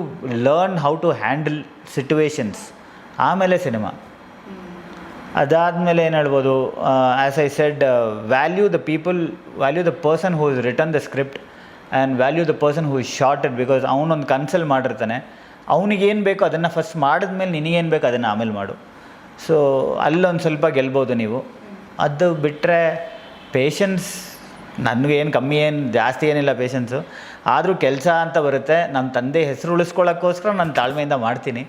learn how to handle situations. ಆಮೇಲೆ ಸಿನಿಮಾ. ಅದಾದಮೇಲೆ ಏನು ಹೇಳ್ಬೋದು, as I said, value the person who is return the script and value the person who is shorted. Because ಅವನೊಂದು ಕನ್ಸಲ್ ಮಾಡಿರ್ತಾನೆ, ಅವನಿಗೇನು ಬೇಕೋ ಅದನ್ನು ಫಸ್ಟ್ ಮಾಡಿದ್ಮೇಲೆ ನಿನಗೇನು ಬೇಕೋ ಅದನ್ನು ಆಮೇಲೆ ಮಾಡು. ಸೊ ಅಲ್ಲೊಂದು ಸ್ವಲ್ಪ ಗೆಲ್ಬೋದು ನೀವು. ಅದು ಬಿಟ್ಟರೆ ಪೇಷನ್ಸ್, ನನಗೇನು ಕಮ್ಮಿ ಜಾಸ್ತಿ ಏನಿಲ್ಲ ಪೇಷನ್ಸು. ಆದರೂ ಕೆಲಸ ಅಂತ ಬರುತ್ತೆ, ನಮ್ಮ ತಂದೆ ಹೆಸರು ಉಳಿಸ್ಕೊಳ್ಳೋಕ್ಕೋಸ್ಕರ ನಾನು ತಾಳ್ಮೆಯಿಂದ ಮಾಡ್ತೀನಿ.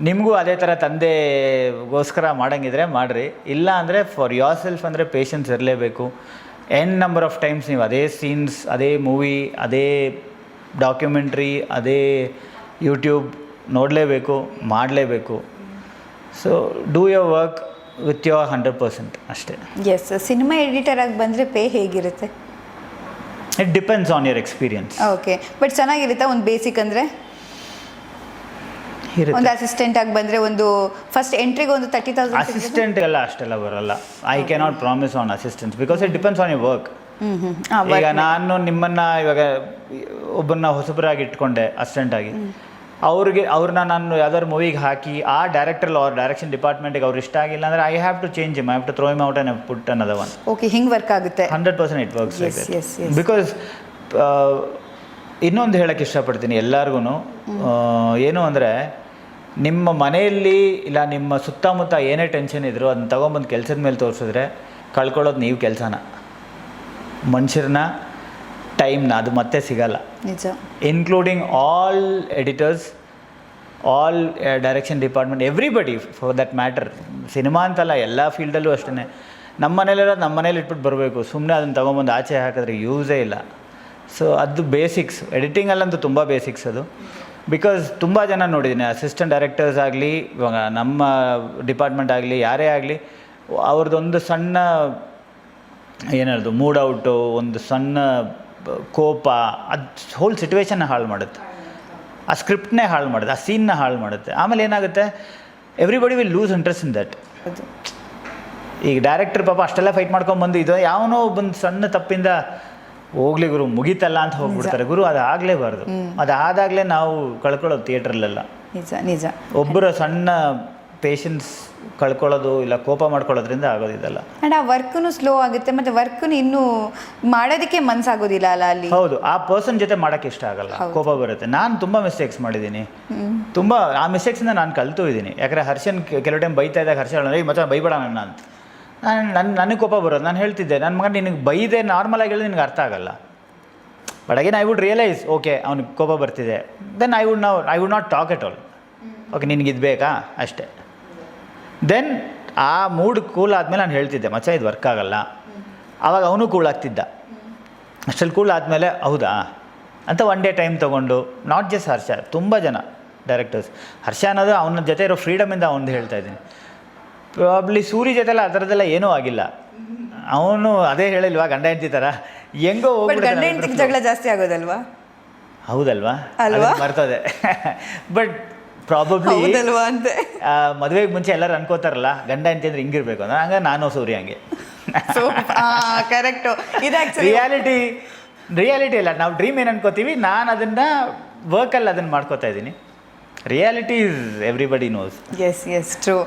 ನಿಮಗೂ ಅದೇ ಥರ ತಂದೆಗೋಸ್ಕರ ಮಾಡೋಂಗಿದ್ರೆ ಮಾಡಿರಿ. ಇಲ್ಲ ಅಂದರೆ ಫಾರ್ ಯೋರ್ ಸೆಲ್ಫ್ ಅಂದರೆ ಪೇಷನ್ಸ್ ಇರಲೇಬೇಕು. ನಂಬರ್ ಆಫ್ ಟೈಮ್ಸ್ ನೀವು ಅದೇ ಸೀನ್ಸ್, ಅದೇ ಮೂವಿ, ಅದೇ ಡಾಕ್ಯುಮೆಂಟ್ರಿ, ಅದೇ ಯೂಟ್ಯೂಬ್ ನೋಡಲೇಬೇಕು, ಮಾಡಲೇಬೇಕು. So do your work with your 100% ಅಷ್ಟೇ. ಎಸ್. ಸಿನಿಮಾ ಎಡಿಟರ್ ಆಗಿ ಬಂದರೆ ಪೇ ಹೇಗಿರುತ್ತೆ? It depends on your experience. Okay. But ಚೆನ್ನಾಗಿರುತ್ತಾ? ಒಂದು ಬೇಸಿಕ್ ಅಂದರೆ ಒಂದು ಅಸಿಸ್ಟೆಂಟ್ ಆಗಿ ಬಂದರೆ ಒಂದು ಫಸ್ಟ್ ಎಂಟ್ರಿಗೆ ಒಂದು 30,000. ಅಸಿಸ್ಟೆಂಟ್ಗೆಲ್ಲ ಅಷ್ಟೆಲ್ಲ ಬರಲ್ಲ. I cannot promise on assistance because it depends on your work. ಈಗ ನಾನು ನಿಮ್ಮನ್ನು ಇವಾಗ ಒಬ್ಬರನ್ನ ಹೊಸಬರಾಗಿ ಇಟ್ಕೊಂಡೆ ಅಸಿಸ್ಟೆಂಟಾಗಿ, ಅವ್ರನ್ನ ನಾನು ಯಾವ್ದಾದ್ರು ಮೂವಿಗೆ ಹಾಕಿ ಆ ಡೈರೆಕ್ಟರ್ ಅವ್ರ ಡೈರೆಕ್ಷನ್ ಡಿಪಾರ್ಟ್ಮೆಂಟಿಗೆ ಅವ್ರು ಇಷ್ಟ ಆಗಿಲ್ಲ ಅಂದರೆ I have to change him, I have to throw him out and put ಅನ್ನೋದು ಒನ್. ಓಕೆ, ಹಿಂಗೆ ವರ್ಕ್ ಆಗುತ್ತೆ. 100% it works like that. Because ಇನ್ನೊಂದು ಹೇಳೋಕ್ಕೆ ಇಷ್ಟಪಡ್ತೀನಿ ಎಲ್ಲರಿಗೂ, ಏನು ಅಂದರೆ ನಿಮ್ಮ ಮನೆಯಲ್ಲಿ ಇಲ್ಲ ನಿಮ್ಮ ಸುತ್ತಮುತ್ತ ಏನೇ ಟೆನ್ಷನ್ ಇದ್ದರೂ ಅದನ್ನ ತೊಗೊಂಬಂದು ಕೆಲಸದ ಮೇಲೆ ತೋರಿಸಿದ್ರೆ ಕಳ್ಕೊಳ್ಳೋದು ನೀವು ಕೆಲಸನ, ಮನುಷ್ಯರನ್ನ ಟೈಮ್ನ ಅದು ಮತ್ತೆ ಸಿಗಲ್ಲ. ನಿಜ. Including all editors, all direction department, everybody for that matter. Cinema ಅಂತಲ್ಲ, ಎಲ್ಲ ಫೀಲ್ಡಲ್ಲೂ ಅಷ್ಟೇ. ನಮ್ಮ ಮನೇಲಿರೋ ನಮ್ಮ ಮನೇಲಿ ಇಟ್ಬಿಟ್ಟು ಬರಬೇಕು, ಸುಮ್ಮನೆ ಅದನ್ನು ತೊಗೊಂಬಂದು ಆಚೆ ಹಾಕಿದ್ರೆ ಯೂಸೇ ಇಲ್ಲ. ಸೊ ಅದು ಬೇಸಿಕ್ಸ್, ಎಡಿಟಿಂಗಲ್ಲಂತೂ ತುಂಬ ಬೇಸಿಕ್ಸ್ ಅದು. ಬಿಕಾಸ್ ತುಂಬ ಜನ ನೋಡಿದ್ದೀನಿ, ಅಸಿಸ್ಟೆಂಟ್ ಡೈರೆಕ್ಟರ್ಸ್ ಆಗಲಿ, ಇವಾಗ ನಮ್ಮ ಡಿಪಾರ್ಟ್ಮೆಂಟ್ ಆಗಲಿ, ಯಾರೇ ಆಗಲಿ, ಅವ್ರದ್ದೊಂದು ಸಣ್ಣ ಏನು ಹೇಳೋದು ಮೂಡ್ ಔಟು, ಒಂದು ಸಣ್ಣ ಕೋಪ, ಅದು ಹೋಲ್ ಸಿಚುವೇಶನ್ನ ಹಾಳು ಮಾಡುತ್ತೆ, ಆ ಸ್ಕ್ರಿಪ್ಟ್ನೇ ಹಾಳು ಮಾಡುತ್ತೆ, ಆ ಸೀನ್ನ ಹಾಳು ಮಾಡುತ್ತೆ. ಆಮೇಲೆ ಏನಾಗುತ್ತೆ, everybody will lose interest in that. ಈಗ ಡೈರೆಕ್ಟರ್ ಪಾಪ ಅಷ್ಟೆಲ್ಲ ಫೈಟ್ ಮಾಡ್ಕೊಂಬಂದು ಇದು ಯಾವನೋ ಒಂದು ಸಣ್ಣ ತಪ್ಪಿಂದ ಹೋಗ್ಲಿ ಗುರು ಮುಗೀತಲ್ಲ ಅಂತ ಹೋಗ್ಬಿಡ್ತಾರೆ. ಗುರು ಅದು ಆಗಲೇಬಾರ್ದು. ಅದಾದಾಗಲೇ ನಾವು ಕಳ್ಕೊಳ್ಳೋದು ಥಿಯೇಟ್ರಲ್ಲೆಲ್ಲ. ನಿಜ ನಿಜ. ಒಬ್ಬರ ಸಣ್ಣ ಪೇಷನ್ಸ್ ಕಳ್ಕೊಳ್ಳೋದು ಇಲ್ಲ ಕೋಪ ಮಾಡ್ಕೊಳ್ಳೋದ್ರಿಂದ ಆಗೋದಿದಲ್ಲ. ಆ್ಯಂಡ್ ಆ ವರ್ಕೂ ಸ್ಲೋ ಆಗುತ್ತೆ, ಮತ್ತು ವರ್ಕೂ ಇನ್ನೂ ಮಾಡೋದಕ್ಕೆ ಮನಸ್ಸಾಗೋದಿಲ್ಲ ಅಲ್ಲ ಅಲ್ಲಿ. ಹೌದು, ಆ ಪರ್ಸನ್ ಜೊತೆ ಮಾಡೋಕ್ಕೆ ಇಷ್ಟ ಆಗಲ್ಲ, ಕೋಪ ಬರುತ್ತೆ. ನಾನು ತುಂಬ ಮಿಸ್ಟೇಕ್ಸ್ ಮಾಡಿದ್ದೀನಿ, ತುಂಬ ಆ ಮಿಸ್ಟೇಕ್ಸಿಂದ ನಾನು ಕಲಿತು ಇದ್ದೀನಿ. ಯಾಕಂದರೆ ಹರ್ಷನ್ ಕೆಲವು ಟೈಮ್ ಬೈತಾ ಇದ್ದಾಗ ಹರ್ಷ ಹೇಳೋಣ, ಮತ್ತೆ ಬೈಬೇಡ ನನ್ನ ಅಂತ. ನನಗೆ ಕೋಪ ಬರೋದು. ನಾನು ಹೇಳ್ತಿದ್ದೆ, ನನ್ನ ಮಗ ನಿನಗೆ ಬೈದೆ ನಾರ್ಮಲಾಗಿ ಹೇಳಿದ್ರೆ ನಿನಗೆ ಅರ್ಥ ಆಗಲ್ಲ. But again I would realise, okay ಅವ್ನಿಗೆ ಕೋಪ ಬರ್ತಿದೆ, then I would not talk at all. Okay ನಿನಗೆ ಇದು ಬೇಕಾ ಅಷ್ಟೇ. ದೆನ್ ಆ ಮೂಡ್ ಕೂಲ್ ಆದಮೇಲೆ ನಾನು ಹೇಳ್ತಿದ್ದೆ, ಮಚ್ಚ ಇದು ವರ್ಕ್ ಆಗಲ್ಲ. ಆವಾಗ ಅವನು ಕೂಲ್ ಆಗ್ತಿದ್ದ. ಅಷ್ಟರಲ್ಲಿ ಕೂಲ್ ಆದಮೇಲೆ ಹೌದಾ ಅಂತ ಒನ್ ಡೇ ಟೈಮ್ ತೊಗೊಂಡು, ನಾಟ್ ಜಸ್ಟ್ ಹರ್ಷ, ತುಂಬ ಜನ ಡೈರೆಕ್ಟರ್ಸ್, ಹರ್ಷ ಅನ್ನೋದು ಅವನ ಜೊತೆ ಇರೋ ಫ್ರೀಡಮಿಂದ ಅವನದು ಹೇಳ್ತಾ ಇದ್ದೀನಿ. ಪ್ರಾಬ್ಲಿ ಸೂರಿ ಜೊತೆಲ್ಲ ಆ ಥರದ್ದೆಲ್ಲ ಏನೂ ಆಗಿಲ್ಲ. ಅವನು ಅದೇ ಹೇಳಿಲ್ವಾ, ಗಂಡ ಹೆಂಡತಿ ಥರ ಹೆಂಗೋ ಗಂಡ ಹೆಂಡತಿಗೆ ಜಗಳ ಜಾಸ್ತಿ ಆಗೋದಲ್ವಾ? ಹೌದಲ್ವಾ, ಅಲ್ವಾ? ಬರ್ತದೆ. ಬಟ್ ಪ್ರಾಬಬ್ಲಿ ಹೌದಲ್ವಾ ಅಂತ ಮದುವೆಗೆ ಮುಂಚೆ ಎಲ್ಲರೂ ಅನ್ಕೋತಾರಲ್ಲ, ಗಂಡ ಹೆಂಡತಿ ಅಂದ್ರೆ ಹಿಂಗಿರ್ಬೇಕು ಅಂದ್ರೆ, ಹಂಗೆ ನಾನು ಸೂರಿ ಹಂಗೆ. ಕರೆಕ್ಟು. ಇದು ರಿಯಾಲಿಟಿ ಅಲ್ಲ, ನಾವು ಡ್ರೀಮ್ ಏನು ಅನ್ಕೋತೀವಿ, ನಾನು ಅದನ್ನು ವರ್ಕಲ್ಲಿ ಅದನ್ನು ಮಾಡ್ಕೋತಾ ಇದ್ದೀನಿ. Reality is everybody knows. Yes yes true.